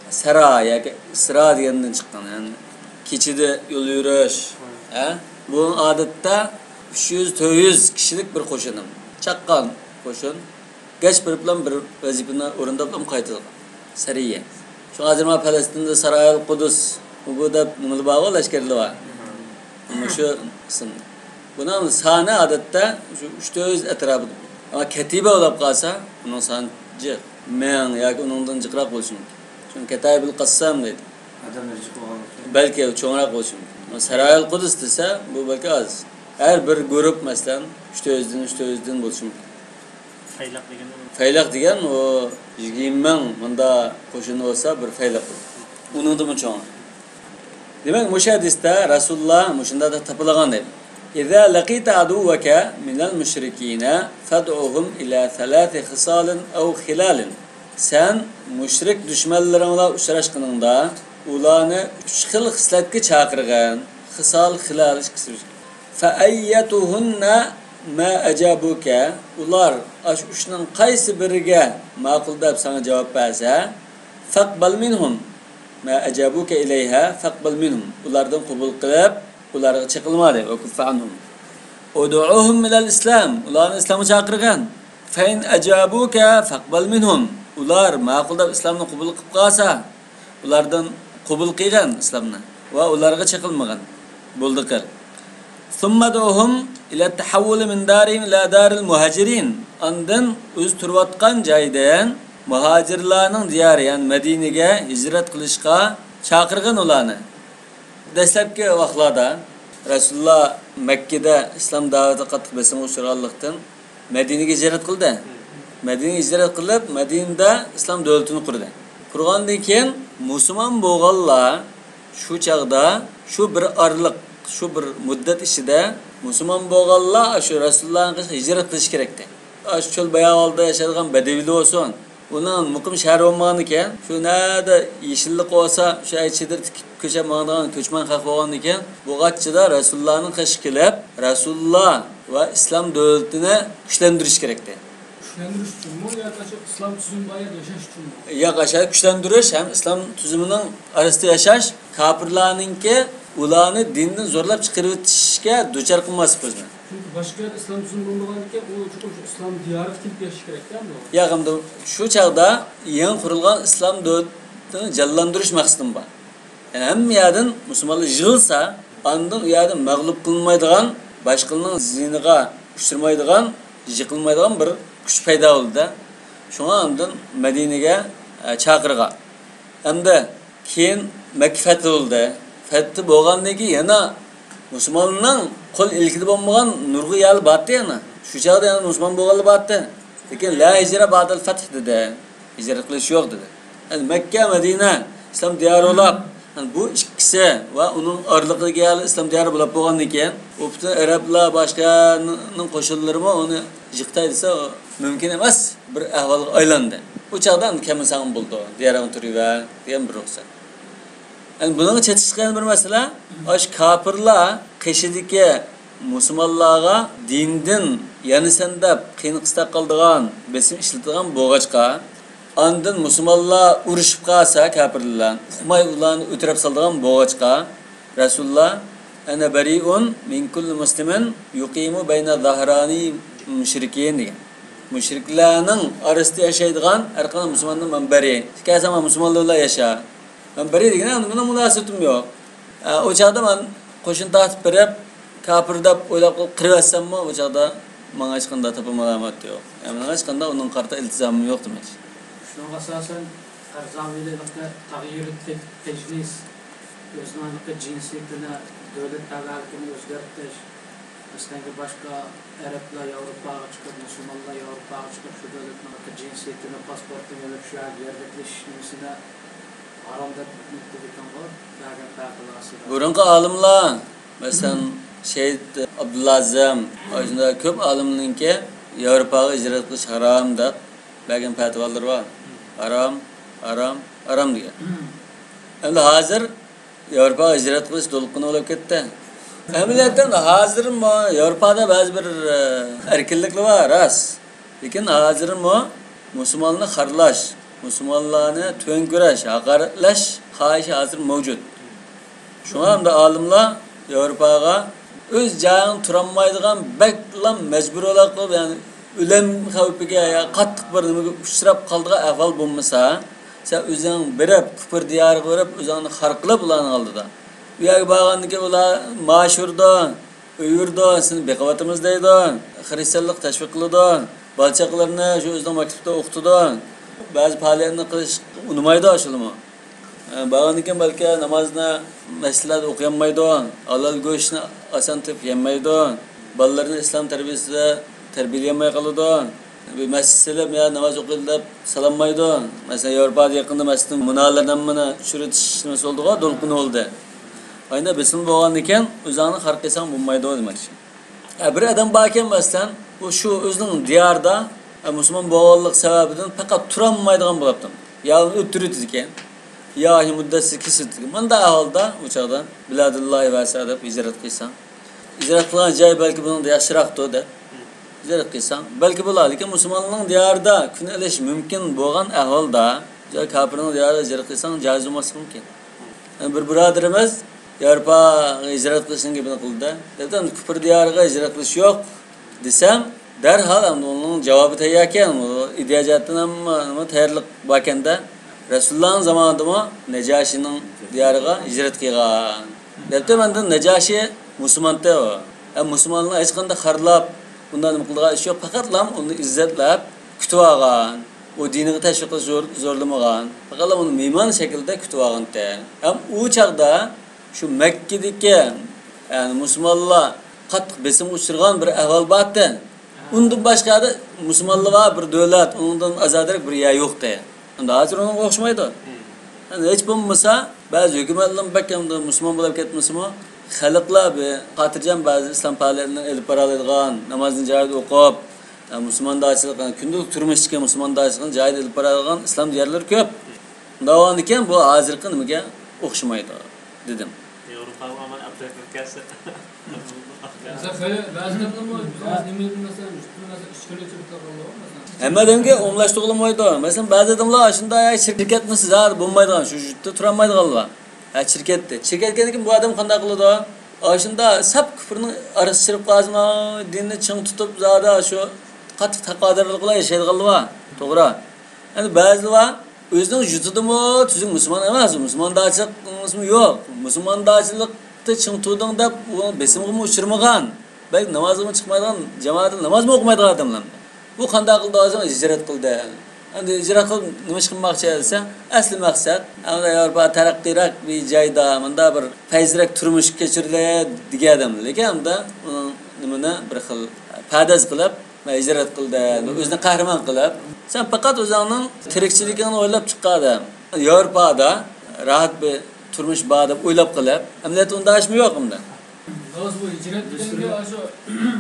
sara yoki isra degandan chiqqan. Yani kechida yo'l yurish. Ha? Bu odatda 300-400 kishilik bir qo'shinim. Chaqqan qo'shin. Geç bir bilan bir vazifani o'rindab qaytilgan. Sariya. Şu hozir ma Falastinda Sarayal Qudus bu da nima bor lashkarlar bor. Şu qism. Bunun sani odatda shu 300 atrofida. Ama katiba bo'lib qolsa, uning soni jiq. Men yoki uningdan jiqroq bo'lishi mumkin. Chunki Kataybul Qassam deydi. Adamlar chiqib Belki cho'ngroq bo'lishi mumkin. Sarayal Qudus desa, bu belki az. Her bir guruh masalan 300'den bo'lishi mumkin. Faylaq degan. Faylaq degan o 20 ming bunda qo'shin olsa bir faylaq. Uningdan cho'ng. Demak, o'sha hadisda Rasululloh shunda da tapilagan deydi. İza laqita aduwaka minal mushrikina fad'uhum ila thalath khisal aw khilal. Sen mushrik düşmanlarınla uchrashganingda ularni 3 xil xislatga chaqirgan. Xisal xilal fa ayyatuhunna ma ajabuka ular ash uchning qaysi biriga ma'qul deb sana javob bersa faqbal minhum ma ajabuka ilayha faqbal minhum ulardan qabul qilib ularga chiqilmadi va kufanhum ud'uhum ilal islam ularni islomga chaqirgan fa in ajabuka faqbal minhum ular ma'qul deb islomni qabul qilib qolsa ulardan qabul qilgan islomni va ularga chiqilmagan bo'ldi qil summaduhum ila tahawul min darihim ila daril muhajirin andan o'z turayotgan joydan muhojirlarning diyori yani Madinaga hijrat qilishga chaqirgan ularni. Dastlabki vaqtlarda Rasululloh Makkada islom da'vati qattiq bosim o'shirganlikdan Madinaga hijrat qildi. Madinaga hijrat qilib, Madinada islom davlatini qurdi. Qurgandan keyin musulmon bo'lganlar shu chaqda shu bir orliq shu bir muddat ichida musulmon bo'lganlar shu Rasulullohga hijrat qilish kerakdi. Shu cho'l bayog'ida yashaydigan badaviylar bo'lsin. Uning muqim shahar bo'lmagan ekan, shu nada yeshillik bo'lsa, shu aychidir ko'cha ma'nodan ko'chman xalq bo'lgan ekan, bu g'achchida Rasulullohning qish qilib, Rasululloh va islom davlatini kuchlantirish kerakdi. Kuchlantirish uchunmi yoki islom tuzumida yashash uchunmi? Yo'q, asha kuchlantirish ham islom tuzumining orasida yashash, kofirlarningki ularni dindan zo'rlab chiqarib o'tishga duchor qilmaslik bizni. Çünkü başka İslam tuzumi bo'lmagandan o chuqur islom diyori kelib yashash kerak-da bu. Yaqinda shu chaqda yangi qurilgan islom davlatini jallantirish maqsadim bor. Yani hamma yerdan musulmonlar yig'ilsa, andan u yerda mag'lub qilinmaydigan, boshqalarning ziniga uchirmaydigan, yiqilmaydigan bir kuch paydo bo'ldi. Shunga andan Madinaga chaqirgan. Hamda keyin Makka fath bo'ldi. Fath bo'lgandan keyin yana musulmonning qo'l ilkida bo'lmagan nurg'i yal batdi yana. Shu chaqda yana musulmon bo'lganlar batdi. Lekin la hijra ba'dal fath dedi. Hijrat qilish yo'q dedi. Yani Makka, Madina islom diyori bo'lib, bu ikkisi va uning orliqiga islom diyori bo'lib bo'lgandan keyin, u butun arablar boshqaning qo'shinlarimi uni yiqtay desa mumkin emas, bir ahvolga aylandi. Bu chaqda kamsan bo'ldi. Diyaron turiva degan bir ruxsat. Yani bunun çetişken bir mesele, aş kafirlar qishidagi musulmonlarga dindan yanisanda qiynqisda qildigan, besim ishlatigan bo'g'achqa, andan musulmonlar urushib qolsa kafirlar, uqmay ularni o'tirib saldigan bo'g'achqa, Rasululloh ana bari'un min kulli muslimin yuqimu bayna zahrani mushrikin degan. Mushriklarning orasida yashaydigan har qanday musulmonning manbari. Kazama musulmonlar yasha. Ben bari degan buna munosabatim yo'q. O chaqda men qo'shin tortib berib, kafir deb o'ylab qirvasammi, o chaqda menga hech qanday topilmamat yo'q. Menga hech qanday uning qarta iltizomim yo'q demak. Shunga asosan arzonlikda tag'yir tejnis o'zmanlikda jinsiyatini davlat tabiatini o'zgartirish Bizden başka Araplar Avrupa'ya çıkıp, Müslümanlar Avrupa'ya çıkıp şu devletlerin cinsiyetini, pasportunu alıp şu yerleşmesine aramda mutluluktan var. Dagen takılası. Burunqi olimlar, masalan, Şeyh Abdulazam, o'shunda ko'p olimlarningki Yevropaga hijrat qilish harom deb bergan fatvolar bor. Harom degan. Endi hozir Yevropaga hijrat qilish to'lqini bo'lib ketdi. Amaliyotdan hozir Yevropada ba'zi bir erkinliklar bor, rost. Lekin hozir musulmonlarni xarlash, musulmonlarni to'nkurash, haqoratlash xohishi hozir mavjud. Shunga ham olimlar Yevropaga o'z joyini turolmaydigan baklam majbur bo'lib, ya'ni o'lim xavfiga qattiq bir nimaga uchrab qoldigan ahvol bo'lmasa, sen o'zing berib, kufr diyoriga berib, o'zingni xarqlab ularning oldida. Bu yerga borgandan ular mashhurda, uyurda, sizni beqavatimiz deydi, xristianlik tashviq qiladi, balchaqlarni shu o'zining maktabda o'qitadi. Ba'zi faoliyatni qilish unmaydi ashulimi. Bağlanırken belki namazını meslelerde okuyamaydı, halal go'shtni asan tep yemaydi, balalarını İslam terbiyesinde terbiyeleyemeye kalıdı. Bir mesleğe ya namaz okuyup salammaydı. Mesela Avrupa'da yakında mesleğin münalalardan bana çürütüşmesi oldu, dolkun oldu. Aynı bizim bağlanırken uzağını harkesan bulmaydı o demek. Bir adam bakken mesela bu şu özünün diyarda Müslüman bağlılık sebebinden fakat turamaydıgan bulaptım. Ya öttürütüzken. Ya müddetsi kesildi. Manda ahvalda uçakda biladullahi ve sadep hicret kıysan. Hicret kılan cay belki bunun da yaşıraktı o da. Hicret kıysan. Belki bular. Ki Müslümanlığın diyarda küneleş mümkün boğan ahvalda cay kapırının diyarda hicret kıysan caiz olması mümkün. Yani bir buraderimiz Yarpa hicret kılsın gibi kıldı. Dedim küfür diyarga hicret kılış yok desem derhal onun cevabı teyyaken idiyacatın ama tayarlık bakende Resulullah'ın zamanında mı Necaşi'nin diyarına hicret kıygan. Depte benden Necaşi Müslüman'da o. Müslümanlar hiç kanda harlap, bundan mıkıldığa iş yok. Fakat onu izzetlep, kütüvağan, o dinini teşvikle zorlamağan. Fakat onu miman şekilde kütüvağan de. Hem o çağda şu Mekke'deki yani Müslümanlar katlık besim uçurgan bir ehval battı. Ondan başka da Müslümanlığa bir devlet, ondan azaderek bir yer yok de. Hazır onun okşmaydı. Yani hiç bulmasa bazı hükümetlerin bakımda Müslüman bulup ketmesi mi? Halklar bir hatırlayacağım bazı İslam faaliyetlerini elip paralaydıgan, namazını cahil okup, Müslüman dağçılıklarını, kündülük turmuşken Müslüman dağçılıklarını cahil elip paralaydıgan İslam diyarları köp. Davan iken bu hazırlıkın nimiga okşmaydı dedim. Avrupa ama Afrika ülkesi. Ama demge umlaştırılmaydı. Mesela bazı adamlar aşında şirket mi sizler bulmaydı. Şu jütte turamaydı galiba. Şirkette. Şirketken bu adam kandak kıldı. Aşında sap küfürünün arası çırp kazma, dinini çın tutup zada şu katı takadarlıkla yaşaydı galiba. Doğru. Yani bazıları özünün jutudu mu, tüzün Müslüman emas. Müslüman dağçılık mı yok. Müslüman dağçılıkta çın tutudun da besimimi uçurmagan. Belki namazımı çıkmadan, cemaatin namaz mı okumaydı adamlar. Bu kandak kıldı o zaman hicret kıldı. Yani hicret kılıp nimiş kılmakçı etse asli maksat. Ama Avrupa terakkirak bir cayda, manda bir feyzirek turmuş geçirileye dige adamlar. Lekin da nimine bir xil padaz kılıp hicret kıldı. Özünü kahraman kılıp. Sen fakat o'zingning tirikchiligini o'ylab chiqqan. Avrupa'da rahat bir turmush bor o'ylab qilib, amaliyot unda ashmi yo'q unda. Doğru bu hicret denge aşo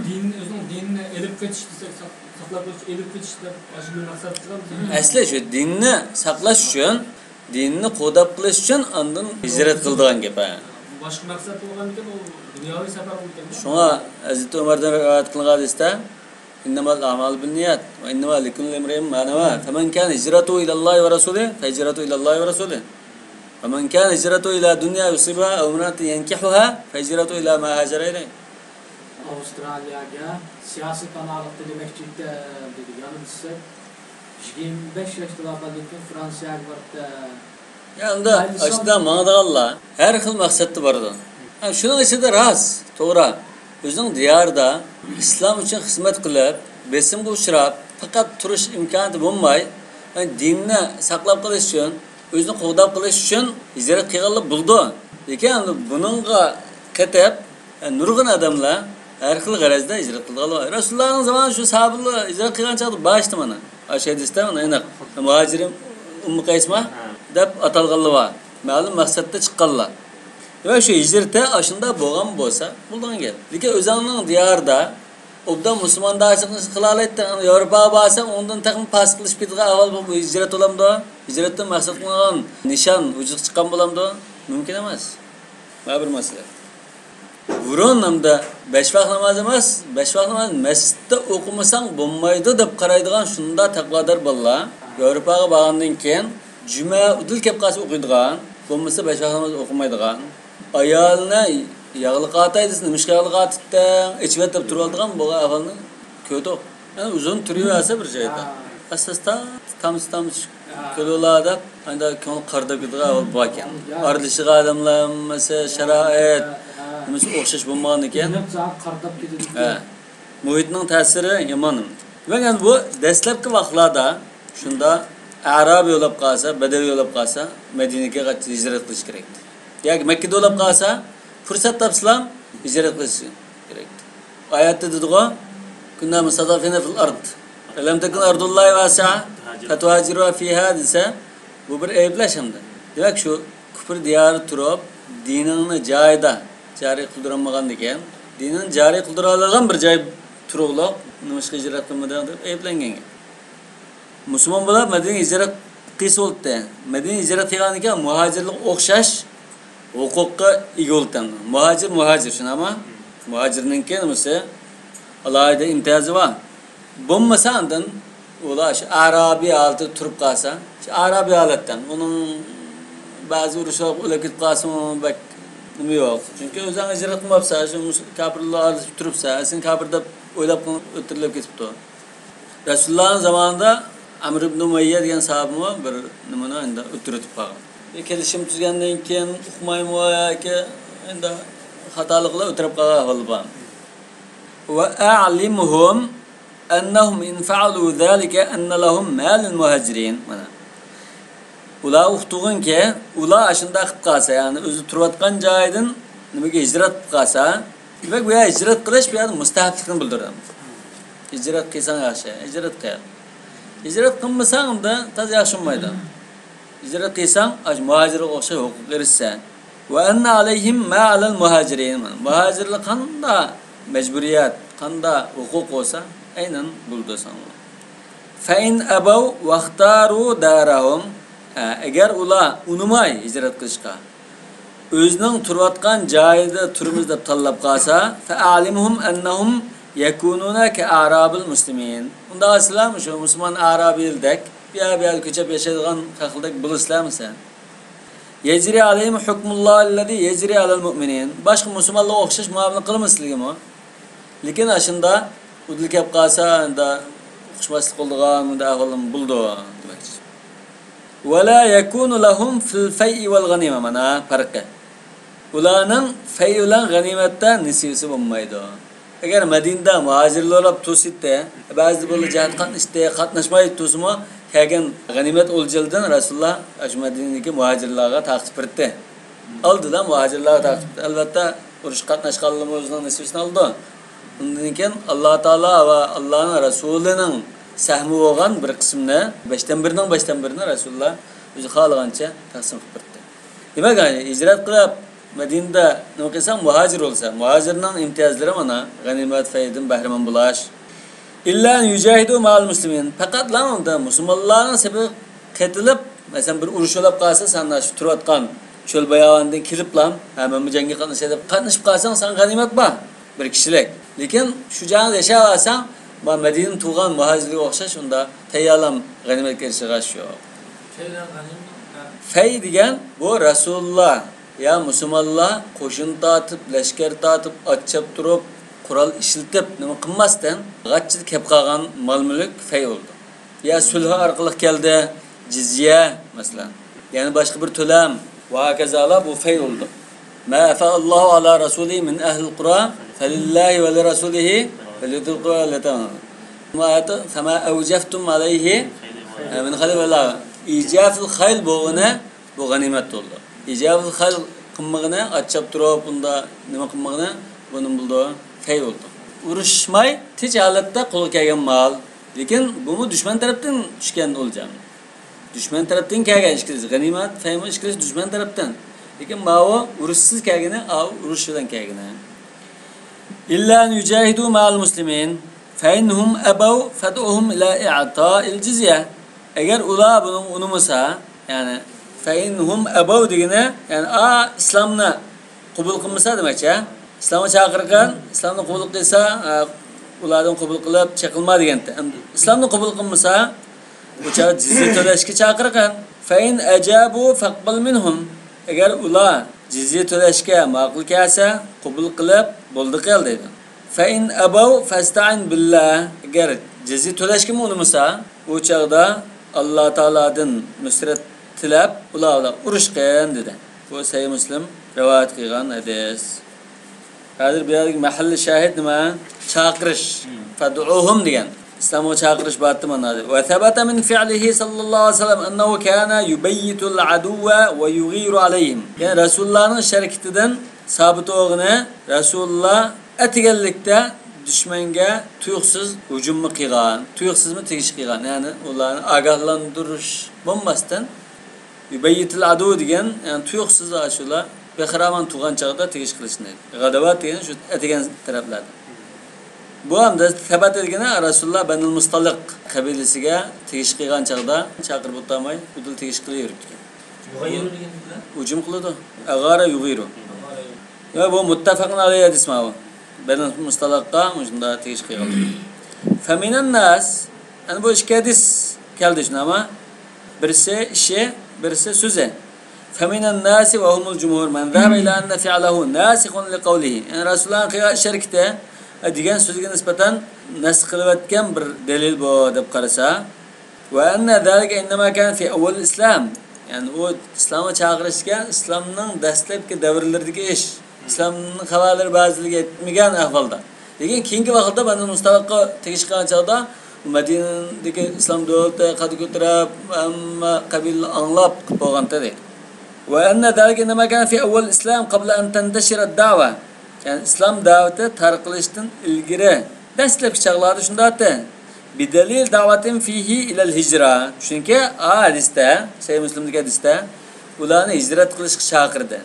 din özünün dinini elip geçiş desek saklap elip geçişler aşo bir maksat çıkan. Asli shu dinni saqlash uchun, dinni qo'dab qilish uchun ondan hijrat qildigan gap. Başka maksat bo'lgan ekan o dunyoviy safar bo'lgan. Shunga Hazrat Umardan rivoyat qilingan hadisda innamal a'malu binniyat va innama likulli imrin ma nawa. Faman kana hijratuhu ila Allohi va rasulihi fa hijratuhu ila Allohi va rasulihi. ومن كان هجرته إلى دنيا يصيبها أو امرأة ينكحها فهجرته إلى ما هاجر إليه. Avustralya'ya siyasi kanalıkta demekçikte dedi. Yanılsa 25 yaşında balıkın Fransa'ya vardı. Yani da aslında manada her xil maqsadı vardı. Şunun içinde ras, to'g'ri. O'zining diyarda islom uchun xizmat qilib, besimga uchrab, faqat turish imkoni bo'lmay, dinni saqlab qolish uchun o'zini qo'g'dab qilish uchun hijrat qilganlar bo'ldi. Lekin buningga ketib, nurg'un odamlar Her xil garazda icra qilgan. Rasulullohning zamonida shu sahobalar icra qilgan chaqda başdı mana. Aşedisda mana aniq. Muhajirim Ummu Qaysma deb atalganlar var. Ma'lum maqsadda chiqqanlar. Ve şu hicrete aşında boğan bolsa bulduğun gel. Lekin özünün diyarda obda Müslüman da açıklısı kılal etti. Avrupa bağırsa ondan takım pas kılış bitki avval bu hicret olamdı. Hicretten maksat kılgan nişan ucuk çıkan bulamdı. Mümkün emas. Bana bir mesele. Vurun namda 5 vaqt namaz emas, 5 vaqt namaz mescitte okumasan bulmaydı deb qaraydigan şunda taqvodar balla. Avrupaga bağgandan keyin cuma udul kep qasi o'qiydigan, bo'lmasa 5 vaqt namaz o'qimaydigan. Ayolni yağlı qataydı, nimiş yağlı qatda, içvet deb turib oldigan bu ahvolni ko'toq. Yani uzun turiyasa bir joyda. Asosda tam ko'lolada anda ko'l qarda gidigan ahvol bor ekan. Ardishiga odamlar mesela sharoit nimasi o'xshash bo'lmagan ekan. Qardab ketadi. Muhitning ta'siri yomon. Va yani bu dastlabki vaqtlarda shunda Arab yo'lab qolsa, Badaviy yo'lab qolsa, Madinaga hijrat qilish kerak. Yoki Makka yo'lab qolsa, fursat topsam hijrat qilish kerak. Oyatda dedi-ku: "Kunna mustadafina fil ard. Lam takun ardullahi wasi'a fatuhajiru fiha" desa, bu bir ayblashimdi. Demak shu kufr diyori turib, diningni joyida jariy qildirilmagan ekan, dinini jariy qildira oladigan bir joy turuqliq, nimashqa hijrat qilmadan deb ayblangan. Müslüman bola Madina hijrat qilsa bo'ldi. Madina hijrat qilgan ekan, muhojirlik o'xshash huquqqa ega bo'ldi. Muhojir shunami? Muhojirning nimasi alohida imtiyozi bor. Bo'lmasa undan ular shu Arabiy holatda turib qolsa, shu Arabiy holatdan uning ba'zi urushlar o'lib ketib qolsa, bak nima yo'q. Chunki o'zing hijrat qilmabsan, shu kafirlar turibsa, sen kafir deb o'ylab o'tirilib ketibdi. Rasulullohning zamonida Amr ibn Umayya degan sahoba bir nimani endi o'tirib qolgan. Kelishim tuzgandan keyin uqmaymi yoki endi xatoliklar o'tirib qolgan ahvol bor. Va a'limhum annahum in fa'alu zalika anna lahum malul muhajirin. Mana ular uqtuğunki ular ashunda qilib qolsa, ya'ni o'zi turayotgan joyidan nimaga hijrat qilib qolsa, demak bu hijrat qilish bu mustahablikni bildiradi. Hijrat qilsang yaxshi, hijrat qil. Hijrat qilmasang unda taz yaxshi bo'lmaydi. Hijrat qilsang, muhojirga o'xshab huquq erishsa, va anna alayhim ma alal muhajirin. Muhojirlar qanda majburiyat, qanda huquq bo'lsa, aynan buldasan. Fa in abaw waqtaru darahum, agar ular unumay hijrat qilishga, o'zining turayotgan joyida turimiz deb tanlab qolsa, fa alimhum annahum yakununa ka arabil muslimin. Unda aslan shu musulmon arabiyildek bir ko'chab yashaydigan xalqdek bilisizlarmi? Yajri alayhim hukmulloh allazi yajri alal mu'minin. Boshqa musulmonlarga o'xshash muomala qilmasligimi? Lekin ashunda udil kelib qolsa, unda xushmaslik qildigan unda ahvolim buldi demakchi. Wala yakunu lahum fil fay'i wal ghanima. Mana farqi. Ularning fay bilan g'animatda nisibisi bo'lmaydi. Agar Madinada muhojirlar olib to'sitda, ba'zi bo'lib jihad qatnashmaydi to'simi, kelgan g'animat o'ljildan Rasululloh shu Madinadagi muhojirlarga taqdim etdi. Oldidan muhojirlarga taqdim. Albatta, urush qatnashganlar o'zining nisbasini oldi. Undan keyin Alloh taolo va Allohning rasulining sahmi bo'lgan bir qismni, 5dan birini Rasululloh o'zi xohlagancha taqsim qilib berdi. Demak, hijrat qilib Madinada nima qilsam muhojir bo'lsa, muhojirning imtiyozlari mana g'animat faydan bahramon bo'lash. İlla yujahidu ma'al muslimin. Faqat lamda musulmonlarning sababi ketilib, masalan bir urush olib qolsa, sen shu turayotgan cho'l bayondan kelib lam, hamma jangga qatnashadi. Qatnashib qolsang, sen g'animat bor. Bir kishilik. Lekin shu joyda yashab olsang, Madinaning tug'an muhojirga o'xshash unda tayyorlam g'animatga erishish yo'q. Fay degan bu Rasululloh ya musulmonlar qo'shin tortib, lashkar tortib, ochchab turib, qurol ishlatib nima qilmasdan g'achchil kelib qolgan mol-mulk fay bo'ldi. Ya sulh orqali keldi, jizya masalan. Ya'ni boshqa bir to'lam va hokazolar bu fay bo'ldi. Ma afa Allohu ala rasulihi min ahli al-qura falillahi va li rasulihi falidul qura latan. Ma ata fama awjaftum alayhi min khalillah. Ijaful khayl bo'g'ini bu g'animat bo'ldi. Ijaful khayl qilmag'ini ochchab turib, unda nima qilmag'ini buni buldi fey oldu. Urushmay tinch holatda qo'lga kelgan mal, lekin bu dushman tarafdan tushgan o'ljan. Dushman tarafdan kelgan ishkilish, g'animat, faymi ishkilish dushman tarafdan. Lekin ma'o urushsiz kelgani, urushidan kelgani. İlla an yujahidu ma'al muslimin fa innahum abaw fad'uhum ila i'ta'il jizya. Agar ular buni unumasa, ya'ni fa innahum abaw degani, ya'ni islomni qabul qilmasa demakchi. İslam'a chaqirgan, islomni qabul qilsa, ulardan qabul qilib chaqilma deganda. İslamni qabul qilmasa, o'cha jizya to'lashga chaqirgan. Fa in ajabu faqbal minhum. Agar ular jizya to'lashga ma'qul kelsa, qabul qilib bo'ldi qil deydi. Fa in abaw fasta'in billah. Agar jizya to'lashga unumasa, u chaqda Alloh taoladan nusrat tilab ularga urushgan dedi. Bu Sahih Muslim rivoyat qilgan hadis. Hozir bu yerdagi mahalli shahid nima? Chaqirish. Fad'uhum degan. İslam'a çağırış battı manada. Ve thabata min fi'lihi sallallahu aleyhi ve sellem ennehu kana yubayyitul aduwa ve yughiru aleyhim. Yani Resulullah'ın şeriktinden sabit olduğunu Resulullah etigellikte düşmanga tuyuqsiz hücummu qilgan, tuyuqsizmi tegish qilgan. Yani ularni agahlandirish bo'lmasdan yubayyitul adu degan, yani tuyuqsiz ashular behraman tug'an chaqda tegish qilishni. G'adavat degan shu etigan taraflarda. Bu hamda sabat edilgani Rasulullah Banul Mustaliq qabilasiga tegish qilgan chaqda chaqirib o'tmay, udul tegish qilib yuribdi. Yug'ayru deganlar Hujum qiladi. Ag'ara yug'iru. Ya bu muttafaqun alayhi hadis ma'u. Banul Mustaliqqa shunda tegish qilgan. Faminan nas, ana bu ikki hadis keldi shunama. Birisi ishi, birisi so'zi. Faminan nasi va humul jumhur man dhahaba ila anna fi'lahu nasikhun liqawlihi. Yani Rasulullah qilgan sharikda degan so'zga nisbatan nas qilayotgan bir dalil bu deb qarasa va anna zalika innama kan fi awwal islam, ya'ni u islomga chaqirishga islomning dastlabki davrlaridagi ish, islomning xabarlari ba'ziligi yetmagan ahvolda. Lekin keyingi vaqtda Banul Mustaliqqa tegish qilgan chaqda Madinadagi islom davlati qad ko'tarib, hamma qabil anglab bo'lganda deydi. Va anna zalika innama kan fi awwal islam qabla an tantashira ad-da'wa. Yani İslam daveti tarqilishdan ilgari dastlabki chaqlarda shundaydi. Bidalil da'vatin fihi ilal hijra. Chunki hadisda, Sahih Muslimdagi hadisda ularni hijrat qilishga chaqirdi.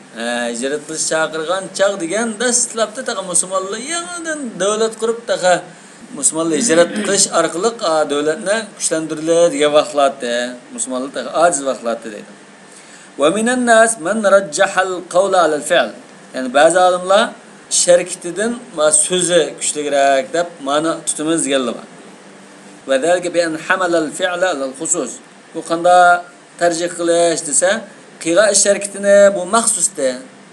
Hijrat qilish chaqirgan chaq degan dastlabda taqa musulmonlar yangidan davlat qurib taqa musulmonlar hijrat qilish orqali davlatni kuchlantiriladi degan vaqtlarda, musulmonlar taqa aziz vaqtlarda deydi. Wa minan nas man rajjaha al-qawla ala al-fi'l. Yani bazı olimlar şerkitidan va so'zi kuchliroq deb ma'no tutimiz deganlar bor. Va zalika bi an hamala al-fi'la al-khusus. Bu qanda tarjih qilish desa, qilgan sherkitini bu maxsusda,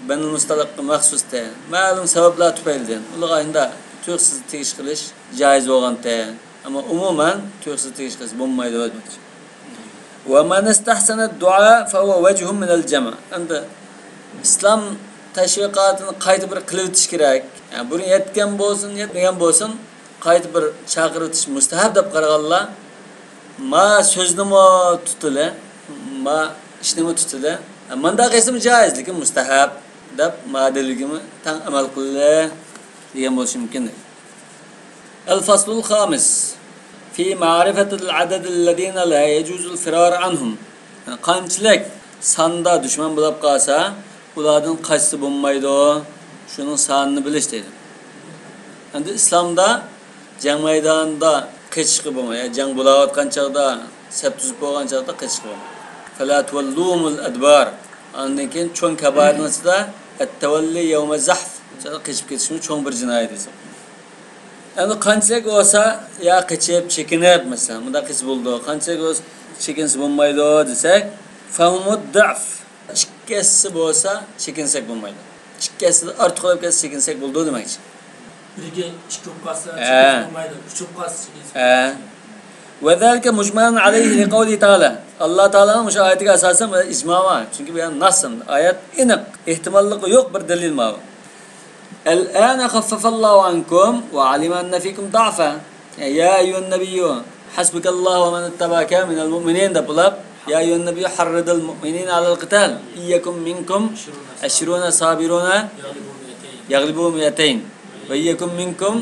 Banul Mustaliqqa maxsusda, ma'lum sabablar tufaylidan ularga tuyuqsiz tegish qilish joiz bo'lganda, ammo umuman tuyuqsiz tegish qilish bo'lmaydi demoqchi. Va man istahsana ad-du'a fa huwa wajhun min al-jama'. Endi islom tashviqotini qayta bir qilib o'tish kerak. Yani buni yetgan bo'lsin, yetmagan bo'lsin, qayta bir chaqirib o'tish mustahab deb qaraganlar, ma so'zni mo tutili, ma ishni mo tutili. Manda qism joiz, lekin mustahab deb ma'daligimi tang amal qildi degan bo'lishi mumkin. Al-faslul khamis fi ma'rifati al-adad alladhina la yajuzu al-firar anhum. Qanchalik sonda dushman bo'lib qolsa, ulardan qaysi bo'lmaydi, shuning sonini bilish deydi. Endi islomda jang maydonida qechishga bo'lmaydi. Jang bo'layotgan chaqda, saf tuzib bo'lgan chaqda qechishga bo'lmaydi. Fala tuwallumul adbar. Undan keyin cho'ng kabairasida at-tavalli yawm az-zahf. Qechib ketishni cho'ng bir jinoyat desa. Endi qanchalik bo'lsa, ya qechib, chekinib, masalan, bunda qech bo'ldi. Qanchalik bo'lsa chekinsa bo'lmaydi desak, fahmud da'f. Ikkisi bo'lsa chekinsak bo'lmaydi. Ikkisi ortiq qilib ketsa chekinsak bo'ldi demakchi. biriga ikki bo'lib qolsa bo'lmaydi, uch bo'lib qolsa chekinsa. Va zalika mujman alayhi liqawli ta'ala. Alloh taolaning o'sha oyatiga asosan ijmo var. Chunki bu nasm oyat aniq, ehtimolligi yo'q bir dalil ma. Al-ana khaffafallohu ankum wa alima anna fikum da'fa. Ya ayyuhan nabiyyu hasbukallahu wa man ittaba'aka minal mu'minin da bulab. Ya ayyuhan nabiyyu harridal mu'minina 'alal qital. Iyyakum minkum 20 sabiruna yaghlibu 200. Ve yekum minkum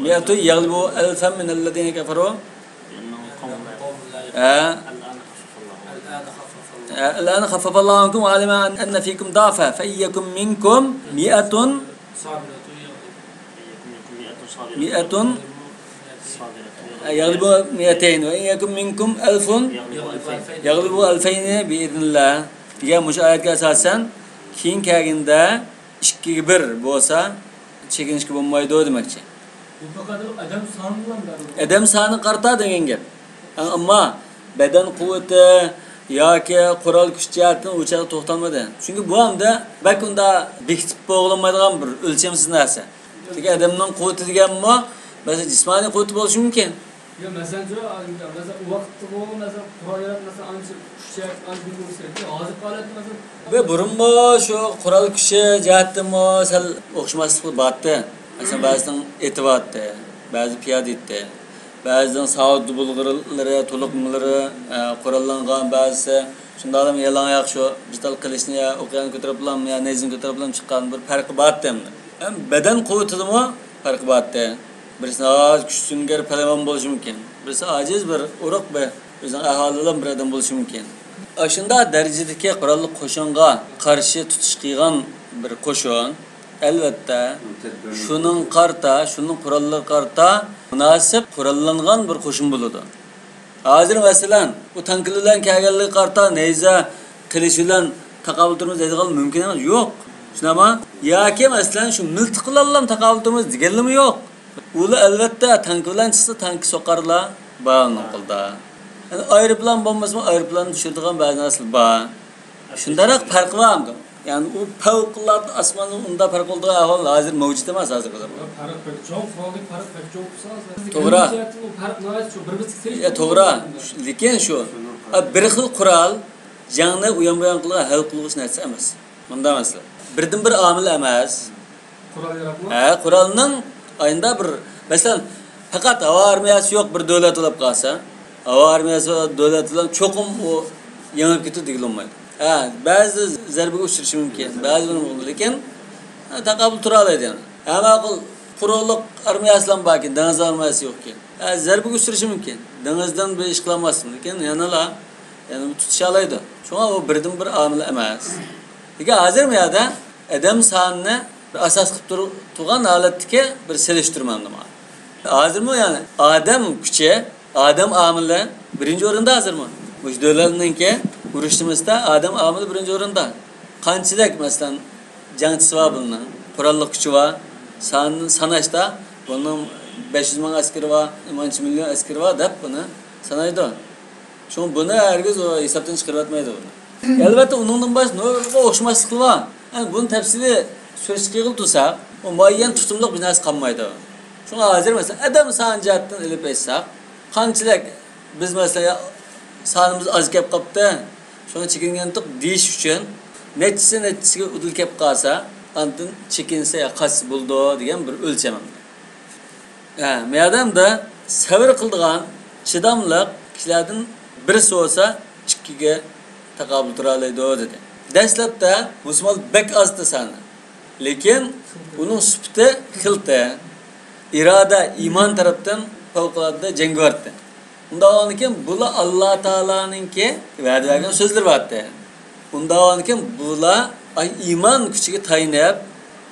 mi'atu yaglibu elfen minellezine keferu. لأنهم قوم Ha. الآن خفف الله عنكم وعلم أن فيكم ضعفا فإيكم منكم مئة مئة يغلب مئتين وإن يكن منكم ألف يغلب ألفين بإذن الله degan mush oyatga asosan keyin kelganda 2-1 bo'lsa chekinishga bo'lmaydi demoqchi. Bu faqat adam soni bilan baravar. Adam soni qarta degan gap. Ammo badan quvvati yoki qurol kuch jihatdan o'chaga to'xtalmadi. Chunki bu hamda bakunda bekitib bo'g'ilmaydigan bir o'lchamsiz narsa. Chunki odamning quvvati deganmi, masalan jismoniy quvvati bo'lishi mumkin. Yo masalan u vaqtda bu masalan qurol yaratmasa ancha kuchli ancha bo'lsa kerak. Hozir holatda masalan Ve burunmo shu qurol kuchi jihatdanmi sal o'xshamaslik bordi. Masalan ba'zidan e'tiborda, ba'zi piyoda etdi. Ba'zidan savod bulg'urlari, to'liqmalari qurollangan, ba'zisi shunday ham yalangoq shu bital qilishni ya o'qigan ko'tarib bilan ya nezin ko'tarib bilan chiqqan bir farqi bordi. Ham badan quvvatidami farqi bordi. Birisi oz kuchsingir palavan bo'lishi mumkin. Birisi ojiz bir uruq be o'zining aholidan bir odam bo'lishi mumkin. Aşında derecedeki qurolli qo'shinga qarshi tutish qilgan bir qo'shin albatta şunun qurolli qarta munosib qurollangan bir qo'shin bo'ladi. Hozir masalan bu tanklar bilan kelganlik qarta neyza qilish bilan taqobil turmiz deydigan mumkin emas. Yo'q. Shunama yoki masalan shu miltiqlarla taqobil turmiz deganlimi yo'q. Ular albatta tank bilan chiqsa tank soqarlar ba'ni qildi. Yani aeroplan bombası mı aeroplan düşürdüğün bazı nasıl ba? Şundarak farkı var mı? Yani o fevkalade asmanın unda fark olduğu ahval hazır mevcut emas hazır kadar. farq pek çok, qurollik farq pek çok bo'lsa, To'g'ri. U farq nima shu bir biz Ya to'g'ri. Lekin shu bir xil qurol jangni uyon-buyon qilgan hal qiluvchi narsa emas. Bunda masala. Birdan bir omil emas. qurol yaratma. Ha, qurolning ayında bir masalan faqat havo armiyasi yo'q bir davlat olib qolsa havo armiyasi davlat bilan cho'qim o yengib ketdi deyilmaydi. Ha, ba'zi zarbaga uchrashi mumkin, ba'zi bo'lmaydi, lekin taqobil tura oladi yani. Hamma qil qurolli armiyasi bilan balki dengiz armiyasi yo'q ekan. Ha, zarbaga uchrashi mumkin. Dengizdan bir ish qila olmasdi, lekin yanalar yani tutisha oladi. Shunga u birdan bir omil emas. Lekin hozir bu yerda odam sonini asos qilib turgan holatdagi bir selishtirmam nima. Hozirmi yani odam kuchi Adam amili birinci o'rinda hozirmi? Bu davlatninki urushimizda adam amili birinci o'rinda. Qanchalik masalan jangchi va buni qurolli kuchi va sanashda bunun 500 ming askari va 1 million askari va deb buni sanaydi. Chunki buni herkes o hisobdan chiqarib atmaydi buni. Albatta uningdan bosh nurga o'xshamaslik va buni tafsili so'z qilib tursak, o muayyan tutumliq bir narsa qolmaydi. Chunki hozir masalan adam sanjatdan ilib aytsak qanchalik biz mesela sonimiz az kelib qopti. Shuni chekingandik deyish uchun nechisiga udil kelib qolsa, andan chekinsa ya qas bo'ldi degan bir o'lcham. Ha, meyadamda sabr qildigan chidamliq kishilardan birisi bo'lsa, ikkiga taqobil tura oladi dedi. Dastlabda musulmon bek ozdi sani. Lekin uning sifati xilta, iroda, iymon tarafdan favqulodda jangovardi. Undan keyin bular Alloh taolaninki va'da bergan so'zlar bordi. Undan keyin bular iymon kuchiga tayanib,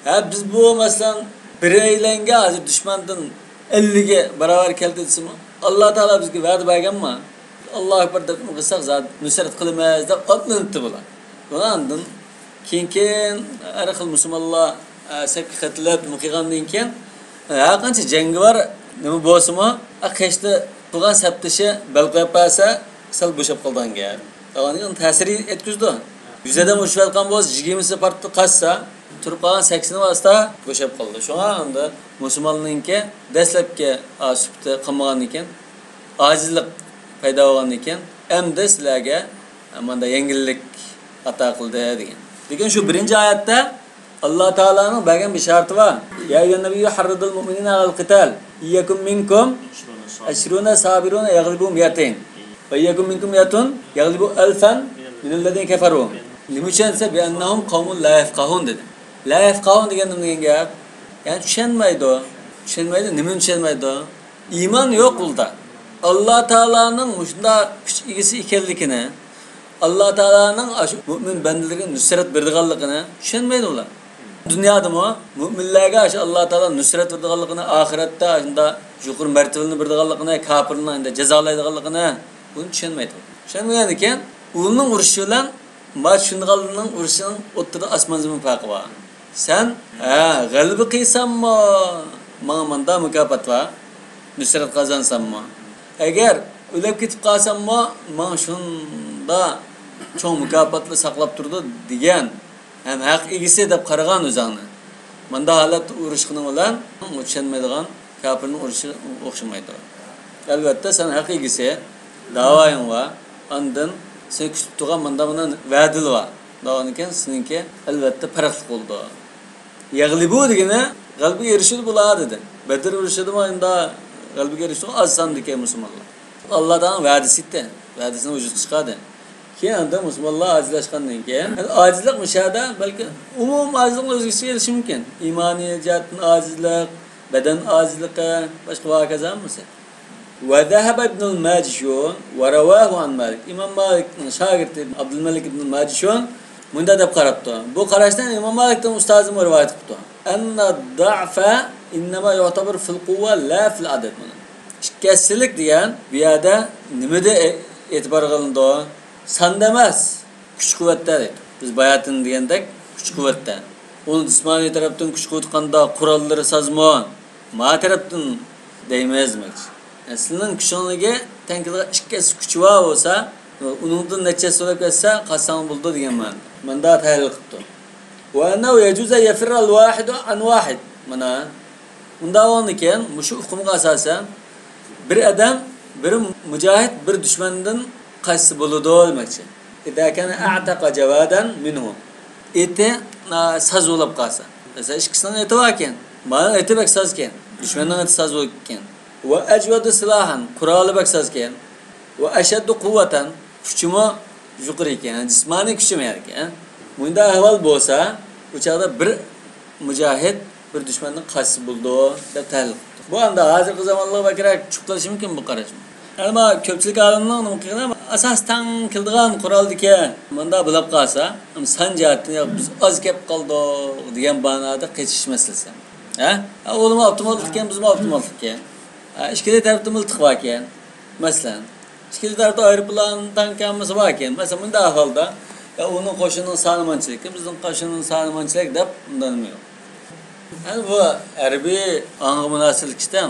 ha biz bu masalan bir aylanga hozir dushmandan 50 ga barobar keldi desimi, Alloh taolo bizga va'da berganmi? Alloh akbar deb qilsak zot nusrat qilamiz deb otlanibdi bular. Bundan keyin har xil musulmonlar sakki xatlab muqigandan keyin ha qancha jangovar nima bo'lsa-mu, qishda turgan saptishi balqab bo'lsa, sal bo'shab qolgan gap. Qolganining ta'siri etkizdi. Yuzadan o'shib qolgan bo'lsa, 20 partda qassa, turib qolgan 80 vosita bo'shab qoldi. Shunga unda musulmonlarningki dastlabki asubda qilmagan ekan, ojizlik paydo bo'lgan ekan, endi sizlarga mana yengillik ato qildi degan. Lekin shu birinchi oyatda Alloh taolaning bergan bir sharti bor. Ya ayyuhan nabiyyu harridul mu'minina alal qital. Iyakum minkum ashruna sabiruna yaghlibu mi'atayn. Wa iyakum minkum mi'atun yaghlibu alfan min alladhina kafaru. Limuchansa bi annahum qawmun la yafqahun dedi. La yafqahun degan nima gap? Yani tushunmaydi o. Tushunmaydi, nima tushunmaydi o? Iymon yo'q unda. Alloh taolaning shunda kuch egasi ekanligini, Alloh taolaning shu mu'min bandalariga nusrat berganligini tushunmaydi ular. Dunyodami mu'minlarga shu Alloh taolo nusrat berganligini, oxiratda shunda yuqori martabalarni berganligini, kofirlarni endi jazolaydiganligini buni tushunmaydi. Tushunmagan ekan, uning urushi bilan shunaqalarning urushining o'rtada osmon zamin farqi bor. Sen g'alaba qilsanmi, menga manda mukofot bor. Nusrat qozonsanmi? Agar o'lib ketib qolsammi, men shunda cho'ng mukofotni saqlab turdi degan ham haq egisi deb qaragan o'zingni. Manda holatda urushqini bilan tushunmaydigan kofirning urushi o'xshamaydi. Albatta sen haq egisi, da'voying va ondan sen kutib turgan manda bilan va'dil va. Da'vonekan seninki albatta farqli bo'ldi. Yag'libu degani g'alaba erishib bo'ladi dedi. Badr urushida endi g'albaga erishdi az sondagi musulmonlar. Allohdan va'dasida, va'dasini vujud chiqadi. Keyin unda musulmonlar ajrashgandan keyin ojizlik mushada balki umum ojizlik o'zgacha kelishi mumkin. Iymoniy jihatdan ojizlik, badan ojizligi, boshqa va kaza bo'lsa. Wa dhahaba ibn al-Majishun wa rawahu an Malik. Imom Malikning shogirdi Abdulmalik ibn al-Majishun bunda deb qarabdi. Bu qarashdan Imom Malikning ustozi rivoyat qildi. Anna da'fa innama yu'tabar fil quwwa la fil adad. Shikastlik degan bu yerda nimada e'tibor qilindi? Sonda emas, kuch-quvvatda deydi. Biz bayatin degandek kuch-quvvatda. Uni jismoniy tarafdan kuch-quvvat qanda, qurollari sazmon, ma tarafdan deymizmi? Aslning kuchonligi tankida ikkisi kuchi bor bo'lsa, uningdan necha so'rab ketsa, qasam bo'ldi degan ma'no. Menda tahlil qildi. Wa annahu yajuzu yafirra al-wahid an wahid. Mana unda o'nken mushu hukmga asosan bir adam, bir mujohid, bir dushmandan qaysi bo'ladi demoqchi. Ida kana a'taqa javadan minhu. Ete sazolab qolsa. Mesela ikkisining eti bor ekan. Mana eti bak saz ekan. Dushmanning eti saz ekan. Va ajwadu silahan, quroli bak saz ekan. Va ashaddu quwwatan, kuchimi yuqori ekan, jismoniy kuchimi ekan. Bunda ahvol bo'lsa, u chaqda bir mujohid bir dushmanning qaysi bo'ldi deb tahlil. Bu anda hozirgi zamonlarda kerak chuqlanishi mumkin bu qarash. Ama ko'pchilik olimlar nima qilgan? Asosdan keldigan quroldiki, bunda bilib qolsa, san jihatdan biz oz kelib qoldik degan ma'noda qechish masalasi. O'limi optimal ekan, biz optimal ekan. Ikkala tarafda miltiq bor ekan. Masalan, ikkala tarafda aeroplan, tank hammasi bor ekan. Masalan, bunda ahvolda uning qo'shinining soni manchalik, bizning qo'shinining soni manchalik deb undan nima yo'q. Yani bu harbiy anga munosabatlik ishda.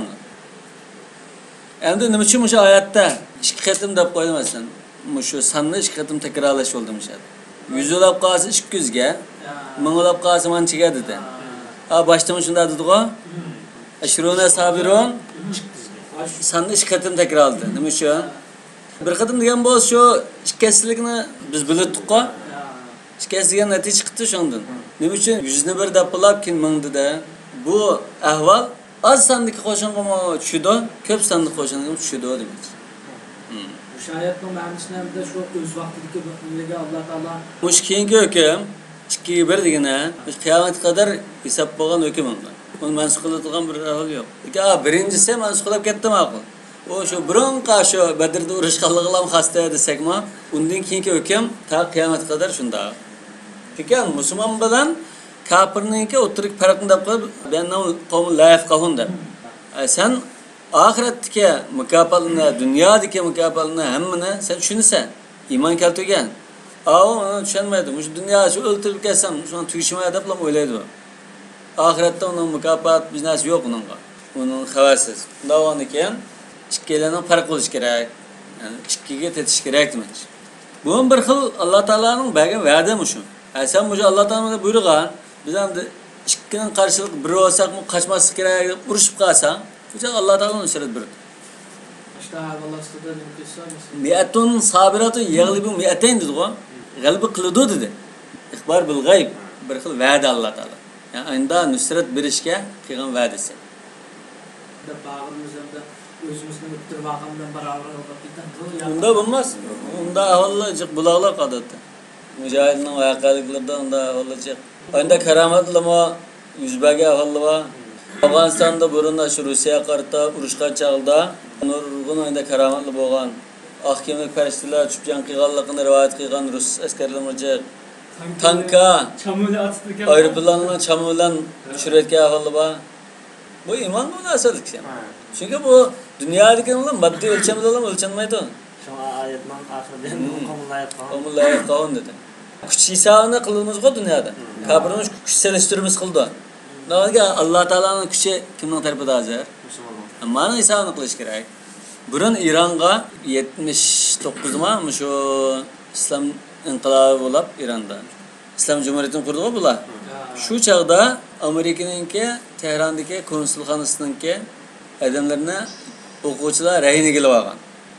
Endi nima uchun o'sha oyatda ikki qatim deb qo'yilmasin? Shu sanni ikki qatim takrorlash bo'ldi mishadi. 100 o'lab qolsa 200 ga, 1000 o'lab qolsa manchiga dedi. Boshda shunda dedi-ku. Ashruna sabirun sanni ikki qatim takrorladi. Nima uchun? Bir qatim degan bo'lsa shu ikkasilikni biz bildik-ku. Ikkasiga natija chiqdi shundan. Nima uchun 100 ni bir deb qilib keyin 1000 dedi. Bu ahvol az sondagi qo'shinga tushdi, ko'p sondagi qo'shinga tushdi demak. O'sha oyatning ma'nosida shu o'z vaqtidagi hukmlarga Alloh taolo mush keyingi hukm 2-1 degani qiyomatga qadar hisob bo'lgan hukm unda. Uni mansub qiladigan bir ahvol yo'q. Birinchisi mansub qilib ketdi ma'qul. O shu birinqa shu Badrda urushganligim xasta desakmi, undan keyingi hukm ta qiyomatga qadar shunda. Ekan musulmon bilan kafirninki o'tirik farqni deb qo'yib, "Bennahu qawmun la yafqahun" deb. Sen oxiratdagi mukofotni, dunyodagi mukofotni hammani sen tushunsan, iymon keltirgan. Uni tushunmaydi. Shu dunyo shu o'ltirib kelsam, shuni tugishmaydi deb o'ylaydi. Oxiratda uning mukofot biznasi yo'q uningga. Uning xabarsiz. Davomini keyin ikkalaning farq bo'lishi kerak. Yani ikkiga tetish kerak demoqchi. Bu bir xil Alloh taolaning bergan va'dami shu. Sen bu Alloh taolaning buyrug'i biz endi ikkining qarshilik bir bo'lsaqmi qochmaslik kerak deb urushib qolsang, bu Alloh taolo nusrat berdi. işte Allah'ta nima qilsa Mi'atun sabiratun yaglibu mi'atayn dedi-ku. G'alaba qiladi dedi. Ixbar bil g'ayb bir xil va'da Alloh taolo. Yani unda nusrat berishga qilgan va'dasi. Bağımızda özümüzün ötürü vakamdan beraber olup giden. Unda bo'lmas. Unda ahvollar jiq buloqlar qodatda. Mujohidning voqealiklarida unda ahvollar jiq. Unda karomatlimi yuzbagi ahvollar Afg'onistonda burun shu Rossiyaga qarata urushgan chaqda nurg'un o'yinda karomatli bo'lgan oq kiyimli farishtalar chupjan qilganligini rivoyat qilgan rus askarlari tankka Çamurlu atıştırken. aeroplanni chami bilan tushirayotgan ahvoli bor. Bu iymon munosabatlik. Chunki bu dunyodagi moddiy o'lcham bilan o'lchanmaydi. Şu ayetman ahirden komulayat falan. Omullayat qavun dedi. Kuch hisobini qilamiz-ku dunyoda. Kafirning kuch selishtirimiz qildi. Nega Alloh taolaning kuchi kimning tarafida hozir? Müslüman. Mana hisobini qilish kerak. Burun Ironga 79 ma shu islom inqilobi bo'lib Ironda. Islom jumhuriyatini qurdi-ku bular. Shu chaqda Amerikaninki Tehrondagi konsulxonasiningki odamlarni o'quvchilar rahina qilib olgan.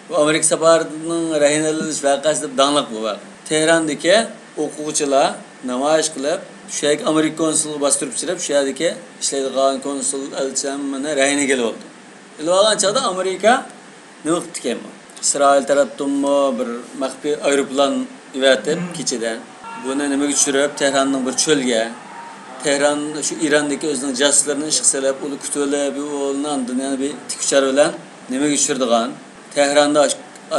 Bu Amerika safarining rahinalanish voqeasi deb danliq bu voqea. Tehrondagi o'quvchilar namoyish qilib, shu yerga Amerika konsulini bostirib chiqib, shu yerdagi ishlaydigan konsul elchamni rahina qilib oldi. Qilib olgan chaqda Amerika nima qildi ekan? Isroil tarafdan bir maxfiy aeroplan ivatib kechidan buni nimaga tushirib Tehronning bir cho'lga Tehron shu Irondagi o'zining jasuslarini ishqilib, uni kutib olib, o'lnan dunyoni bir tikchar bilan nimaga tushirdigan? Tehronda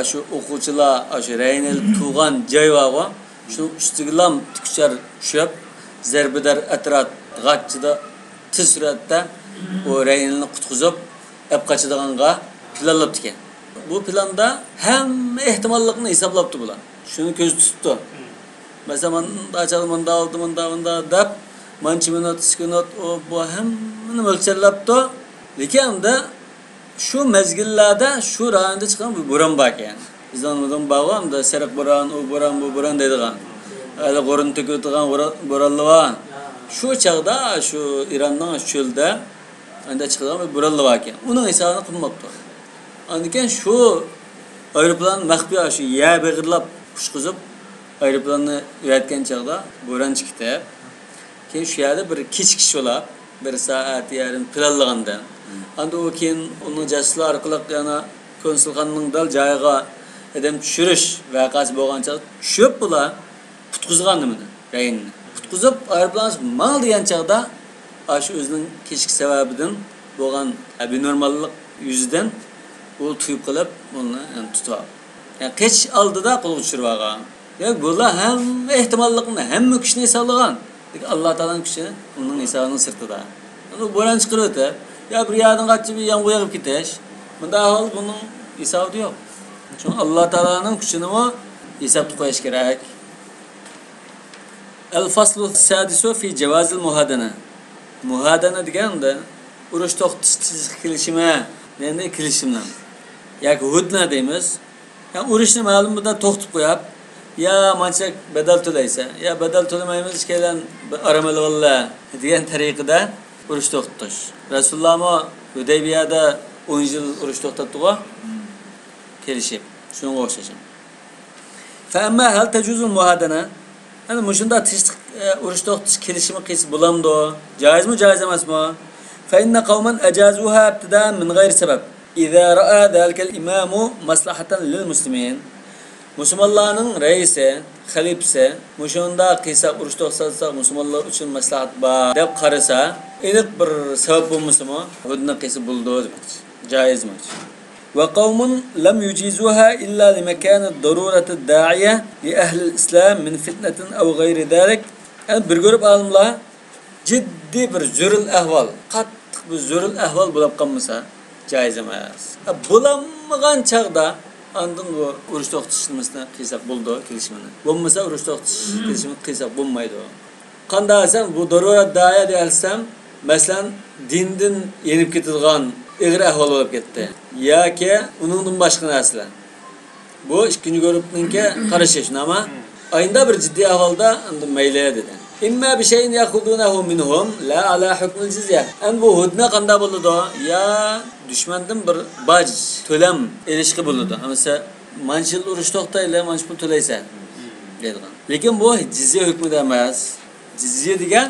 shu o'quvchilar shu raynil tug'an joy bor, shu ustigilam tikchar tushib, zarbadar atrot g'achchida tez suratda o raynilni qutqizib, olib qochadiganga planlabdi ekan. Bu planda hamma ehtimollikni hisoblabdi bular. Shuni ko'z tutdi. Masalan, manda oldi, manda deb manchi minut, sekund o bu hammani o'lchallabdi. Lekin shu mezgillarda shu rayonda chiqqan bir bo'ron bor ekan. Bizdan bag'amda sariq bo'ron, u bo'ron, bu bo'ron deydigan. Hali qo'rin to'kadigan bo'ronlar bor. Shu chaqda shu Ironning cho'lda anda chiqqan bir bo'ronlar bor ekan. Uning hisobini qilmabdi. Andikan shu aeroplan maxfiy shu yer beg'irlab qushqizib aeroplanni yotgan chaqda bo'ron chiqdi. Keyin shu yerda bir kechkish bo'lib, 1 soat yarim planlaganda. Anda o keyin uni jasuslar orqali yana konsulxonaning dal joyiga adam tushirish voqeasi bo'lgan chaqda tushib bular qutqizgan nimani? Rayinni. Qutqizib aeroplan mal degan chaqda shu o'zining kechki sababidan bo'lgan abnormallik yuzidan u tuyib qilib uni tutib oldi. Yani qech oldida qo'lga tushirib olgan. Yani bular hamma ehtimollikni, hamma kuchni hisoblagan. Alloh taolaning kuchi uning hisobining sirtida. Uni bo'ron chiqarib o'tib, ya bir yerdan qochib bir yoqqa qo'yib ketish. Bunda ahvol buning hisobi yo'q. Chunki Alloh taolaning kuchini hisobga qo'yish kerak. Al-faslu sadisu fi javazil muhadana. Muhadana deganda urush to'xtatish kelishimi, endi kelishimlar. Yoki hudna deymiz. Yani urushni ma'lum muddat to'xtatib qo'yib, ya mancha badal to'laysa, ya badal to'lamaymiz kelan aramali valla degan tariqada urush to'xtatish. Rasululloh Hudaybiyada 10 yil urush to'xtatdi-ku. Kelishib, shunga o'xshash. Fa amma hal tajuzul muhadana? Ana mushunda urush to'xtatish kelishimi qilsa bo'lamdi? Joizmi, joiz emasmi? Fa inna qawman ajazuha ibtida'an min g'ayri sabab. İza ra'a zalika al-imamu maslahatan lil muslimin. Müslümanların reisi, halifesi, muşunda qilsa urush to'xtatsa musulmonlar uchun maslahat bor deb qarasa, aniq bir sabab bo'lmasa-mu, hudna qilsa bo'ldi demoqchi. Joizmi? Wa qawmun lam yujizuha illa li makan ad-darurati ad-da'iya li ahli al-islam min fitnatin aw ghayri zalik. Bir ko'rib olimlar jiddiy bir zurul ahvol, qattiq bir zurul ahvol bo'lib qolmasa joiz emas. Bo'lamagan chaqda andın bu urush to'xtatishni qilsak bo'ldi kelishimini. Bo'lmasa urush to'xtatish kelishimini qilsak bo'lmaydi. Qanday sen bu darurat da'ya desam, masalan, dindan yenib ketadigan ig'ir ahvol bo'lib ketdi. Yoki uningdan boshqa narsalar. Bu ikkinchi guruhninki qarashi shunama. Ayında bir ciddi ahvolda unda mayli dedi. İmma bir şeyin yakudunahu minhum la ala hukmul jizya. En bu hudna qanday bo'ladi? Ya düşmandan bir baj to'lam erishqi bo'ladi. Mesela manchil urush to'xtayla, manch pul to'laysa deydigan. Lekin bu jizya hukmida emas. Jizya degan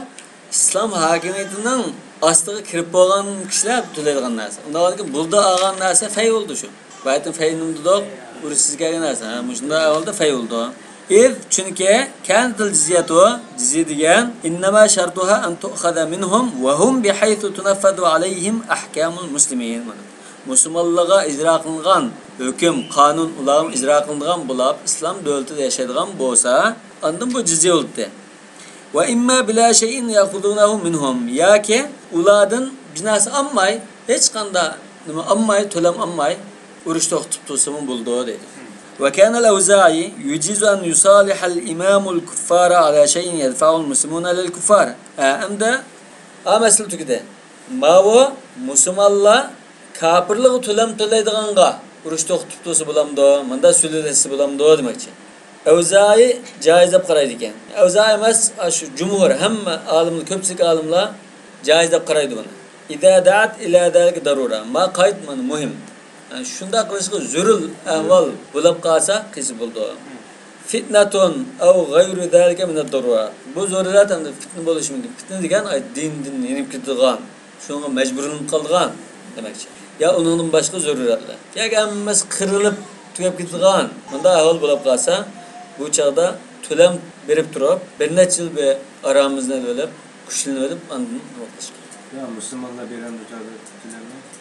islom hokimiyatining ostiga kirib bo'lgan kishilar to'laydigan narsa. Undan keyin bulda olgan narsa fay bo'ldi shu. Baytin faynimdidoq urishsiz kelgan narsa. Shunda avvalda fay bo'ldi. İz çünkü kanatil cizyatu cizye degan innama şartuha an tu'khada minhum ve hum bihaythu tunaffadu alayhim ahkamul muslimin. Müslümanlığa icra kılıngan hüküm, kanun ularım icra kılıngan bulab İslam devletinde yaşaydigan bolsa andan bu cizye oldu. Ve imma bila şeyin yakudunahu minhum ya ki uladın binası ammay hiç kanda ammay tölem ammay uruş toxtup tusumun bulduğu dedi. Ve kana el-Evza'i yucizu en yusalih el-imamul kuffara ala şeyin yedfa'ul muslimuna lil kuffar. Amda mesele tükide. Mavu Müslümanla kafirliği tölem töleydığanga uruş toxtup tusu bulamdı. Manda sülülesi bulamdı demekçi. Evza'i caiz dep qaraydı ekan. Evza'i emas, şu cumhur hamma alimlar, köpçülük alimlar caiz dep qaraydı buni. İza da'at ila zalika darura. Ma qayd mana muhim. Yani şunda qilishga zurul ahval bo'lib qolsa qisi bo'ldi. Fitnatun aw ghayru zalika min ad-darura. Bu zarurat hamda fitna bo'lishi mumkin. Fitna degan dindan yenib ketadigan, shunga majburlanib qolgan demakchi. Ya uningdan boshqa zaruratlar. Yoki hammasi qirilib tugab ketadigan, bunda ahvol bo'lib qolsa bu çağda tölem berip durup bir neçe yıl bir aramızda böyle güçlenip edip andın olmuş. Ya Müslümanlar bir anda tölemi.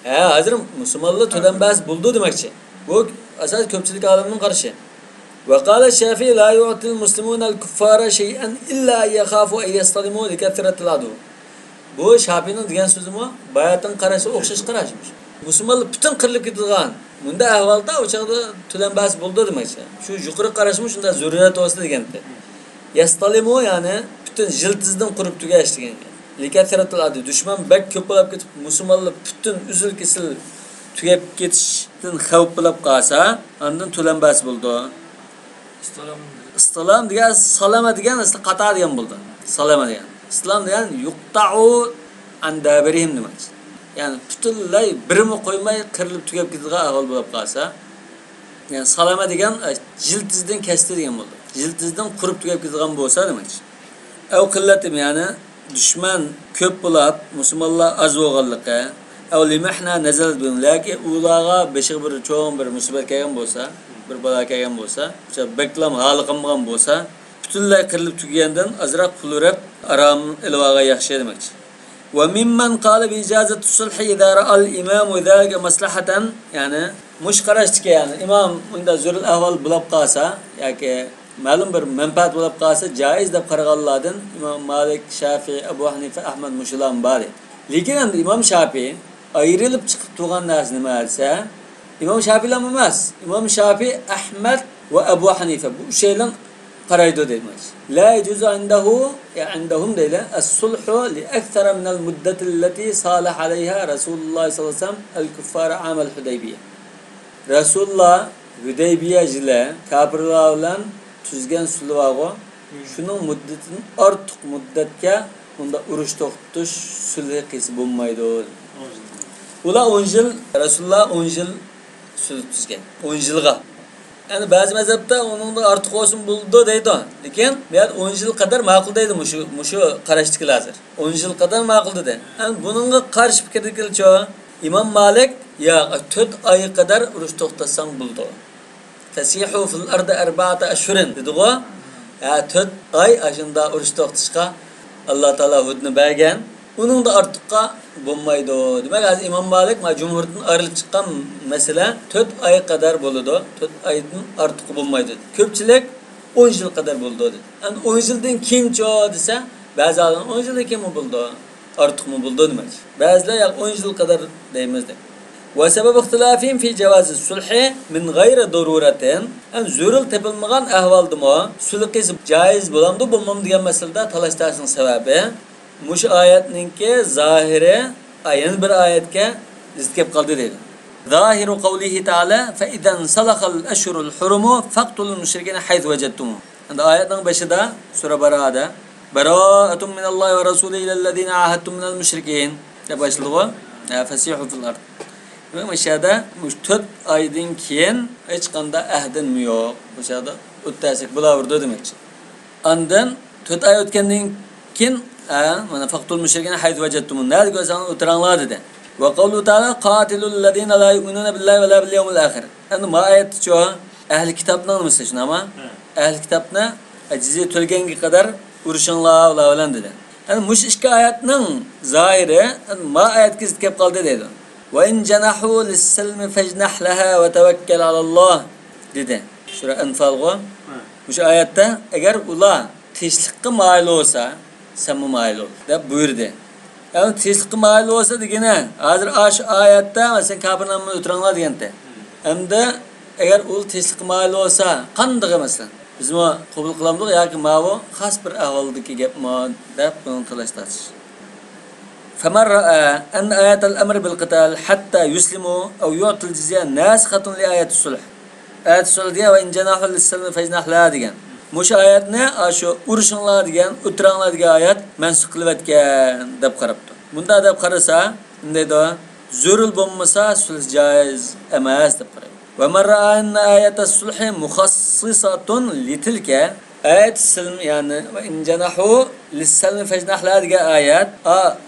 Hazır Müslümanlar tölem bas buldu demekçi. Bu asas köpçülük aleminin karşı. Ve qala Şafii la yu'til muslimun el kuffara şey'en illa yakhafu en yastalimu li kathratil adu. Bu Şafii'nin degan sözü mü? Bayatın qarası okşaş qarashmış. Müslümanlar bütün kırılıp gidigan. Bunda ahvalda o çağda tülen bas buldu demekçi. Şu yukarı qarashmış şunda zürriyet olsa degandi. Yastalimu yani bütün jiltizdan qurup tugash degan. Likathratil adu düşman bek ko'p bo'lib ketib musulmonlar bütün üzül kesil tugab ketishdan xavf bo'lib qolsa, ondan tülen bas buldu. İslam degan salama degan asli qata degan bo'ldi. Salama degan. İslam degan yuqta'u an daberihim demakçi. Yani butunlay birimi qo'ymay qirilib tugab ketadigan ahvol bo'lib qolsa, yani salama degan jiltizdan kesdi degan bo'ldi. Jiltizdan qurib tugab ketadigan bo'lsa demakchi. Aw qillatim yani düşman ko'p bo'lib, musulmonlar az bo'lganligi, aw limahna nazal bin laki ulaga beshi bir cho'ng bir musibat kelgan bo'lsa, bir balo kelgan bo'lsa, o'sha beklam hali qilmagan bo'lsa, butunlay qirilib tugagandan azroq pul urib, aram ilvaga yaxshi demakchi. وممن قال بإجازة الصلح إذا رأى الإمام ذلك مصلحة يعني مش قرشتك يعني إمام عند زور الأهوال بلاب قاسا يعني معلوم بر منفعت بلاب قاسا جائز دب خرق الله دن إمام مالك شافعي أبو حنيفة أحمد مشلام باري لكن عند إمام شافعي ayrılıp çıkıp tuğan nas nima alsa İmam Şafii lamamaz. İmam Şafii Ahmed ve Ebu Hanife bu şeyle qaraydı demiş. La yecuzu indahu ya indahum deyla as-sulhu li akthara min al-muddati allati salah alayha Resulullah sallallahu aleyhi ve sellem el-kuffara amel Hudeybiye. Resulullah Hudeybiye'ciler kafirler bilan tuzgan sulhı şunun müddetini artıq müddetke unda uruş to'xtatish sulh qilsa bo'lmaydi. Ular 10 yil Resulullah 10 yil sulh tuzgan. 10 yilga. Yani bazı mezhepte onun da artık olsun buldu deydi. Lekin ben 10 yıl kadar makul deydi muşu qarashdikilar lazır. 10 yıl kadar makul dedi. Yani bununla karşı fikirdekiler çoğu İmam Malik ya 4 ay kadar uruş to'xtatsan buldu. Fasihu fil ardi 4 ashhurin dedi o. Ya 4 ay aşında uruş to'xtatishga Allah Taala hudni bergan. Onun da artıqqa bo'lmaydi. Demek az İmam Malik ma cumhurdan ayrılıp çıkan mesele 4 ay kadar boludu. 4 aydan artıq bo'lmaydi. Köpçülük 10 yıl kadar buldu dedi. Yani 10 yıldan kim çoğu dese bazı adam 10 yıldan kim buldu? Artıq mı buldu demek. Bazılar ya 10 yıl kadar değmezdi. Ve sebep ihtilafin fi cevazi sulhi min gayri daruratin. Yani zürül tepilmegan ahvaldı mı? Sulh qilib jaiz bo'lamdi, bo'lmamdi degan masalada talashishning sababi mush oyatninki zahiri ayin bir oyatga zid kelib qoldi dedi. Zahiru qawlihi ta'ala fa idan salaqal ashhurul hurum faqtul mushrikina haythu wajadtum. Endi oyatning başida sura Bara'da bara'atun minallahi ve rasulihi illallazina ahadtum minal mushrikin deb başladı. Fasihu fil ard. Ve məşədə 4 aydan keyin heç qanday ahdin yo'q. Məşədə o'ttasik bulavurdu deməkçi. Ondan 4 ay o'tgandan keyin mana faqtul mushrikina haythu wajadtum. Nerede görsən o'tiranglar dedi. Ve qawlu ta'ala qatilul ladina la yu'minuna billahi ve la bil yawmil akhir. Endi ma ayet şu ehli kitapdan mı şuna ama? ahli kitobni jizya to'lganga qadar urushinglar ular bilan dedi. Yani mush ikki oyatning zoiri ma oyatga zid kelib qoldi dedi. Va in janahu lis-silmi fajnah laha va tawakkal alalloh dedi. Sura Anfalga. Mush oyatda agar ular tinchlikqa moyil bo'lsa, sen moyil bo'l deb buyurdi. Yani tinchlikqa moyil bo'lsa degani, hozir shu oyatda sen kofirlarni o'tiranglar deganda. Hamda agar u tinchlikqa moyil bo'lsa, qanday masalan biz mi qabul qilamiz yoki ma'vo xas bir ahvoldagi gapmi deb buni talashtash. فمن رأى أن آيات الأمر بالقتال حتى يسلموا أو يعطوا الجزية ناسخة لآية الصلح. آية الصلح دي وإن جناحوا للسلم فجناح لها degan. Mush oyatni shu urushinglar degan, o'tiranglar degan oyat mansub qilayotgan deb qarabdi. Bunda deb qarasa, deydi, zo'rul bo'lmasa sulh joiz emas deb qaraydi. ومن رأى أن آية الصلح مخصصة لتلك آية السلم يعني وإن جنحوا للسلم فجنح لها دقاء آيات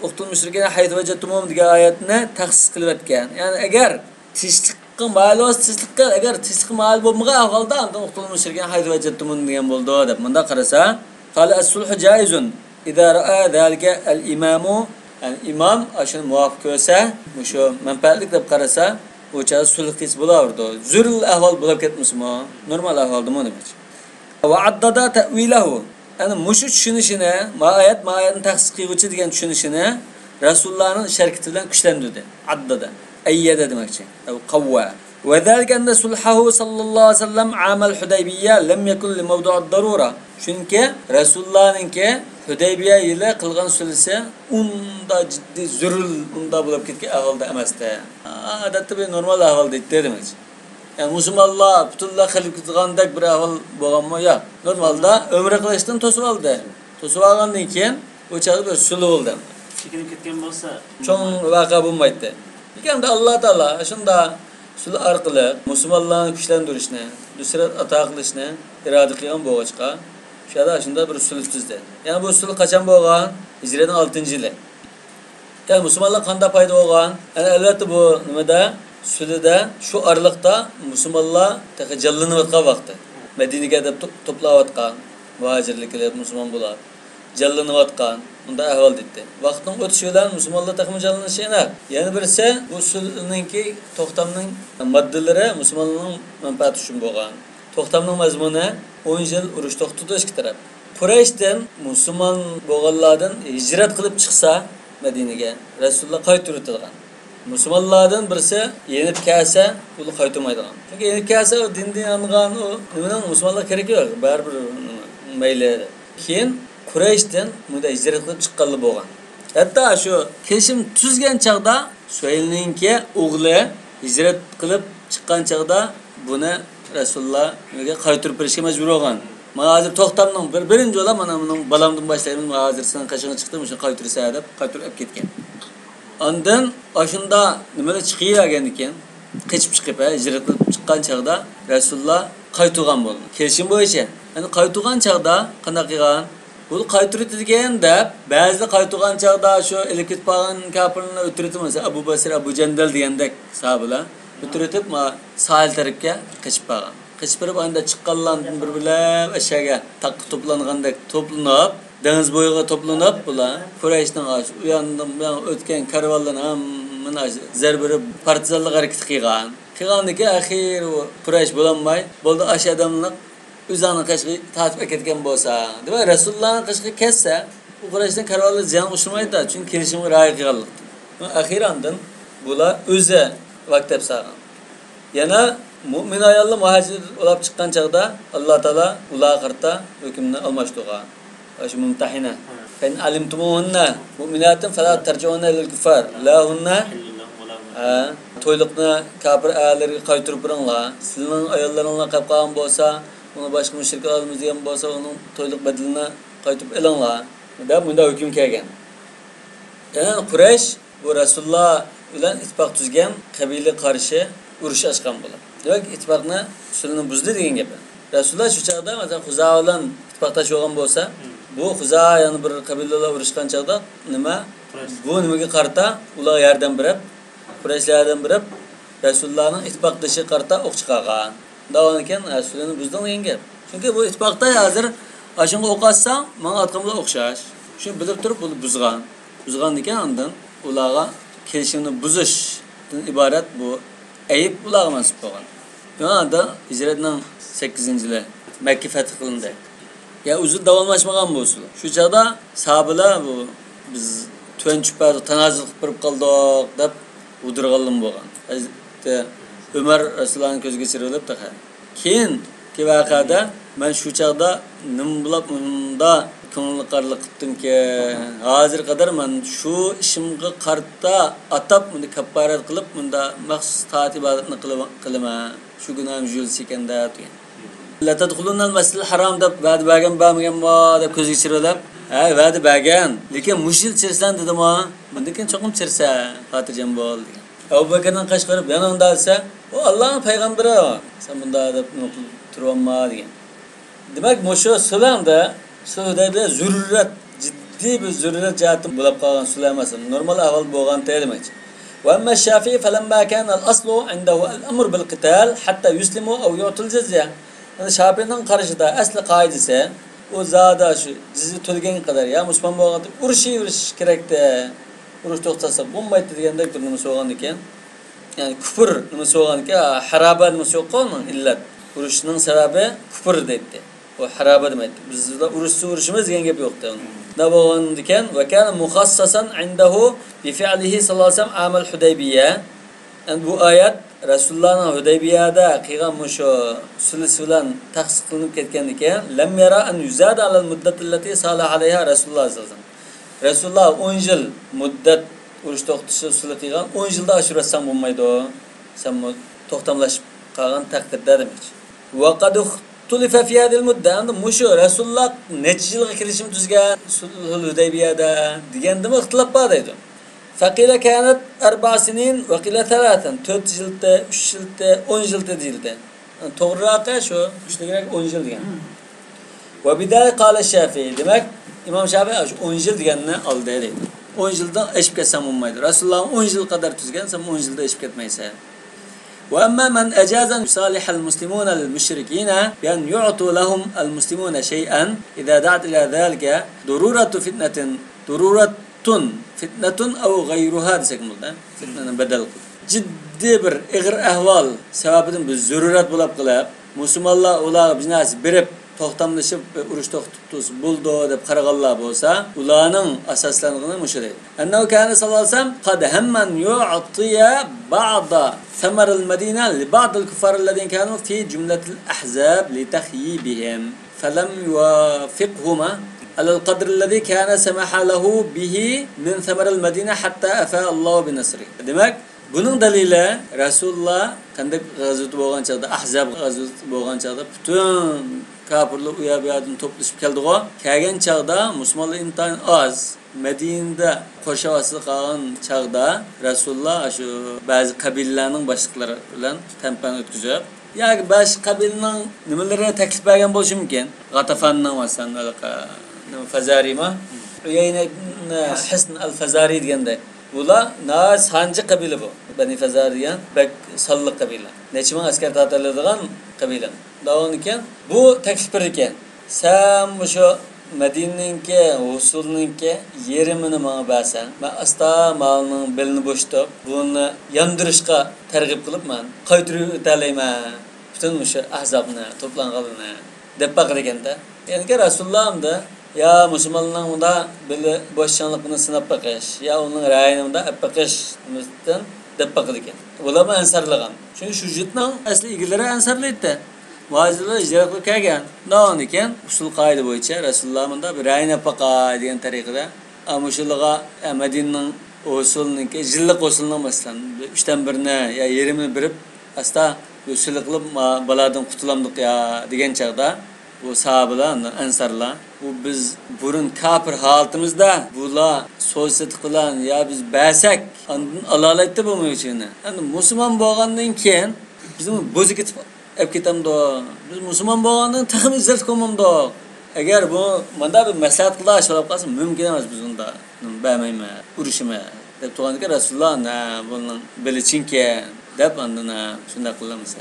اقتلوا المشركين حيث وجدتموهم دقاء آياتنا تخصص قلبتكان يعني أجر تشتق مالوس تشتق أجر تشتق مال بمغا غلطة أنتم اقتلوا المشركين حيث وجدتموهم دقاء بولدو دب من دا قرسا قال الصلح جائز إذا رأى ذلك الإمام الإمام عشان موافق كوسا مشو منفعلك دب قرسا وچا sulh qis bo'lardi. Zurul ahvol bo'lib ketmasmi? Normal ahvoldimi demak. Va addada ta'wilahu. Ana mushu tushunishini, ma'ayatni tahsis qiluvchi degan tushunishini Rasulullohning sharkati bilan kuchlantirdi. Addada. Ayyada demakchi. Qawwa. Va zalika anna sulhahu sallallohu alayhi vasallam amal Hudaybiyya lam yakun li mawdu' ad-darura. Chunki Rasulullohninki Hudaybiya yili qilgan sulhsi unda jiddiy zurul unda bo'lib ketgan ahvolda emasdi. Odatda bir normal ahvolda edi demak. Yani musulmonlar butunlay qilib ketgandek bir ahvol bo'lganmi? Yo'q. Normalda umra qilishdan to'sib oldi. To'sib olgandan keyin o'chadi bir sulh bo'ldi. Chekinib ketgan bo'lsa, Cho'ng voqea bo'lmaydi. Lekin Alloh taolo shunda sulh orqali musulmonlarni kuchlantirishni, nusrat ato qilishni iroda qilgan bo'lg'achqa shunda bir sulh tuzdi. Yani bu sulh qachon bo'lgan? Hijratning 6-yili. Yani musulmonlar qanday paydo bo'lgan? Yani albatta bu nimada sulhda shu oraliqda musulmonlar jallanayotgan vaqti. Madinaga deb to'playotgan muhojirliklar musulmon bo'lib jallanayotgan unda ahvol dedi. Vaqtning o'tishi bilan musulmonlar taqim jallanishi emas. Yana birisi bu sulhningki to'xtamning moddalari musulmonlarning manfaati uchun bo'lgan. To'xtamning mazmuni 10 yil urush to'xtatish taraf. Qurayshdan musulmon bo'lganlardan hijrat qilib chiqsa Madinaga Rasululloh qaytartirgan. Musulmonlardan birisi yenib kelsa, uni qaytarmaydigan. Chunki yenib kelsa o dindan yangan o nimaning musulmonlar kerak yo'q, baribir mayli. Keyin Qurayshdan bunda hijrat qilib chiqqanlar bo'lgan. Hatto shu kelishim tuzgan chaqda Suhaylninki o'g'li hijrat qilib chiqqan chaqda buni Rasululloh nega qaytarib berishga majbur bo'lgan. Mana hozir to'xtamning birinchi yo'la mana buning balamdan boshlaymiz. Mana hozir sen qashig'ini chiqdim, o'sha qaytarsa deb qaytarib olib ketgan. Ondan oshunda nimalar chiqavergan ekan, qechib chiqib, hijrat qilib chiqqan chaqda Rasululloh qaytargan bo'ldi. Kelishim bo'yicha. Ana qaytargan chaqda qanday qilgan? Bu qaytarib deb, ba'zi qaytargan chaqda shu ilib ketgan kafirni o'tirtmasa Abu Basir, Abu Jandal degandek sahabalar o'tirtib ma sahil tarafga qechib qolgan. Qechib berib anda chiqqanlardan bir-birlab aşağıya taqqa to'plangandek to'planib, dengiz bo'yiga to'planib bular Qurayshning u yoqdan o'tgan karvonlar hammani zarberib partizanlik harakati qilgan. Qilgandiki axir u Quraysh bo'lolmay, bo'ldi ash odamlar o'zini qashqi tatib ketgan bo'lsa, deb Rasulullohning qashqi kessa, u Qurayshdan karvonlar ziyon ushmaydi, chunki kelishimga rioya qilganlik. Axirandan bular o'zi vaqt tepsagan. Yana mu'min ayollar muhojir olib chiqqan chaqda Alloh taolo ular qarta hukmni almashtirgan. Shu mumtahina. Fa in alimtumuhunna mu'minatin fala tarji'una lil kuffar. La hunna to'yliqni kafir ayollarga qaytirib biringlar. Sizning ayollaringlar qolib qolgan bo'lsa, uni boshqa mushriklar olamiz degan bo'lsa, uning to'yliq badalini qaytirib elinglar. Bunda hukm kelgan. Yani Quraysh bu Rasululloh bilan ittifoq tuzgan qabila qarshi urush ochgan bo'ladi. Demak, ittifoqni usulini buzdi degan gap. Rasululloh shu chaqda masalan Xuzo bilan ittifoqdash bo'lgan bo'lsa, bu Xuzo yana bir qabilalar urushgan chaqda nima? Bu nimaga qarta ular yordam berib, Qurayshlar yordam berib, Rasulullohning ittifoqdashi qarta o'q chiqargan. Davon ekan usulini buzdi degan gap. Çünkü bu ittifaqda hazır aşınga o'qatsang, menga atqanlar o'xshash. Shu bilib turib bu buzgan. Buzgan degan ondan ularga kelishimni buzishdan iborat bu ayib ularga mansub bo'lgan. Bunda hijratning 8-yili Makka fath qilindi. Ya uzun davomlashmagan bo'lsin. Shu chaqda sahabalar bu biz tuanchupa tanazul qilib turib qoldik deb o'dirganlar bo'lgan. Umar Rasulullohning ko'ziga chirilib taqa. Keyingi voqeada men shu chaqda nima bo'lib unda ko'ngilliqarlik qildimki, hozir qadar men shu ishimga qarta atab buni kaffarat qilib bunda maxsus taat ibodatni qilaman. Shu gunohim yulsi ekanda degan. La tadkhulunal masjidil haram deb va'da bergan bo'lmaganmi deb ko'ziga chirilib, va'da bergan, lekin mushil chirsan dedim-a, bundan cho'qim chirsa xotirjam bo'l degan. Abu Bakrdan qashqarib yanında desa, o Allohning payg'ambari, sen bunda deb turibma degan. Demak, mushu sulhamda Hudaybiya zurrat, jiddiy bir zurrat jihati bo'lib qolgan sulh emas, normal ahvol bo'lgan demakchi. Wa amma Shafi'i falamma kana al-aslu 'indahu al-amr bil qital hatta yuslimu aw yu'tul jizya. Shafi'ning qarashida asli qoidasi o zada shu jizya to'lgan qadar ya musulmon bo'lganda urush kerakda. Urush to'xtasa bo'lmaydi degandek bir nima so'rgan ekan. Ya'ni kufr nima so'rgan ekan, haraba nima so'qqanmi illat. Urushning sababi kufr deydi. O haraba demaydi. Bizda urushimiz degan gap yo'qda. Nima bo'lgan ekan? Va kana mukhassasan 'indahu bi fi'lihi sallallohu alayhi vasallam amal Hudaybiya. Bu oyat Rasulullohning Hudaybiyada qilgan musho sulh bilan taxsis qilinib ketgan ekan. Lam yara an yuzada alal muddati allati salaha alayha Rasululloh sallallohu alayhi vasallam. Rasululloh 10 yil muddat urush to'xtashi sulh qilgan, 10 yilda ashuratsam bo'lmaydi. Sen to'xtamlashib qolgan taqdirda demak. Va qad tulifa fi hadhihi al-mudda anda mushu Rasululloh necha yilga kelishim tuzgan sulh Hudaybiyada degandimi ixtilof bor deydi. Faqila kanat 4 sinin va qila 3, 4 yilda, 3 yilda, 10 yilda deyildi. To'g'riroq shu, kuchliroq 10 yil degan. Va bidal qala Shafi'i demak İmam Şafii 10 yil deganni oldi deydi. 10 yildan eshib ketsam bo'lmaydi. Rasululloh 10 yil qadar tuzgan, sen 10 yilda eshib ketmaysan. Wa amma man ajaza yusalih al-muslimun al-mushrikin bi an yu'tu lahum al-muslimun shay'an idha da'at ila dhalika dururatun fitnatun aw ghayruha desak bo'ldi. Fitnadan badal. Jiddiy bir ig'ir ahvol sababidan biz zarurat bo'lib qilib, musulmonlar ularga biznes berib to'xtamlashib urush to'xtatib bo'ldi deb qaraganlar bo'lsa, ularning asoslanig'ini mushrik. Annahu kana sallallohu alayhi vasallam qad hamman yu'tiya ba'da thamar al-Madina li ba'd al-kuffar alladhina kanu fi jumlat al-ahzab li takhyibihim falam yuwafiqhuma على القدر الذي كان سمح له به من ثمر المدينة حتى أفاء الله بنصره. Demek bunun dalili Rasulullah kandak gazveti bo'lgan chaqda, Ahzab gazveti bo'lgan chaqda bütün kafirlar u yerdan to'plashib keldi-ku. Kelgan chaqda musulmonlar imtihan oz. Madinada qo'shavasi qolgan chaqda Rasulullah shu ba'zi qabilalarning boshliqlari bilan tampan o'tkazib, yoki boshqa qabilaning nimalarga taklif bergan bo'lishi mumkin. G'atafanning masalan Fazarima, Uyayna Hisn al-Fazari deganda. Bular sanji qabila bu. Bani Fazar degan bak solliq qabila. Necha ming askar tortiladigan qabila. Davom ekan, bu taklif ekan. Sen shu Madinaninki, Usulninki yerimini menga bersan, men asta malning belini bo'shtib, buni yondirishga targ'ib qilib men qaytirib o'talayman. Butun shu ahzobni to'planganini deb baqirganda, ya'ni Rasulullohda ya musulmonlarning unda bili boshchilikni sinab baqish, ya uning ra'yini baqish misdan deb baqirgan. Ular ansarlagan. Chunki shu jutning asli egilari ansarlaydi. Muhojirlar hijrat qilib kelgan. Davom ekan, usul qoida bo'yicha Rasululloh bunda bir ra'yini baqa degan tariqada amushulga Madinaning usulniki, jilliq usulning masalan 3dan 1ni ya yerimini berib asta usul qilib baladan qutulamdik ya degan chaqda bu sahabalar, ansarlar bu biz burun kafir holatimizda bular so'zsat qilan ya biz basak alalaytdi bu mevchini. Endi musulmon bo'lgandan keyin bizim bo'zi ketib ketamdi. Biz musulmon bo'lgandan taxmin izzat qilmamdi. Agar bu menda bir maslahat qilish bo'lib qolsa mumkin emas biz unda bermayman, urushima deb turganga Rasululloh bundan bilichinki deb andana shunday qilamiz.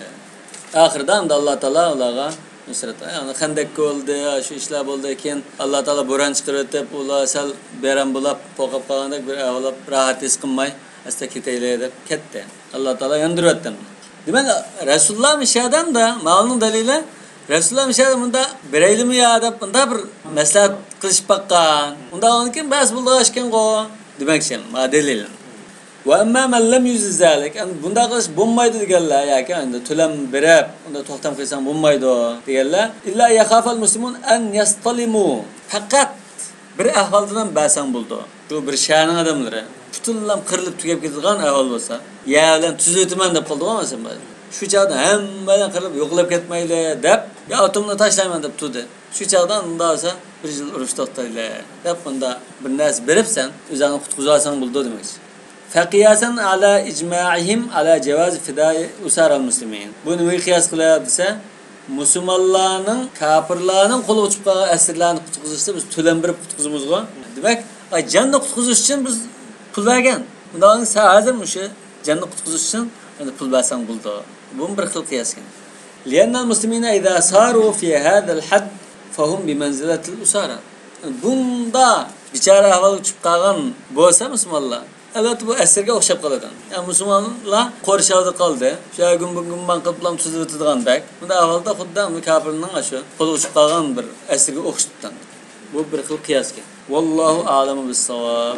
Oxirida Alloh taolo ularga Nusrat. Yani Xandaq oldu, şu işler oldu keyin Alloh taolo bo'ron chiqarib, ular sal beram bo'lib, poqib qolganda bir avlab rahat his qilmay, asta ketaylar deb ketdi. Alloh taolo yondiryapti. Demak, Rasululloh mishadan da ma'lum dalili Rasululloh mishadan bunda biraylimi ya deb bunda bir maslahat qilishib baqqan. Unda onkin bas bo'lishgan go demakchi, ma dalil. Wa amma man lam yuzil zalik, bunda qilish bo'lmaydi deganlar yoki endi to'lam berib, unda to'xtam qilsam bo'lmaydi deganlar. Illa yakhafal muslimun an yastalimu. Faqat bir ahvoldan basam bo'ldi. Shu bir sha'ning odamlari butunlam qirilib tugab ketadigan ahvol bo'lsa, ya bilan tuzataman deb qoldi bo'lmasa, shu chaqda hammadan qirilib yo'qlab ketmaydi deb, ya atomni tashlayman deb turdi. Shu chaqdan unda bo'lsa bir yil urush to'xtaylar deb bunda bir narsa beribsan, o'zingni qutqizasang bo'ldi demakchi. Faqiyasan ala icma'ihim ala cevaz fidai usar al-muslimin. Bunu qiyas qilyapsa, musulmonlarning kafirlarning qo'li uchib qolgan asirlarni qutqizishda biz to'lam berib qutqizimizga. Demak, jannat qutqizish uchun biz pul bergan. Undan hozir o'sha jannat qutqizish uchun endi pul bersan bo'ldi. Bu bir xil qiyasgan. Lianna al-muslimina idza saru fi hadha al-hadd fahum bi manzilati al-usara. Bunda bichara ahvol uchib qolgan bo'lsa musulmonlar albatta bu asirga o'xshab qoladi. Yani musulmonlar qo'rishavda qoldi. Shu gumban qilib tuzib o'tadigandak. Bunda ahvolda xuddi kafirning shu qo'li uchib qolgan bir asirga o'xshatdi. Bu bir xil qiyasga. Vallohu a'lamu bis-savab.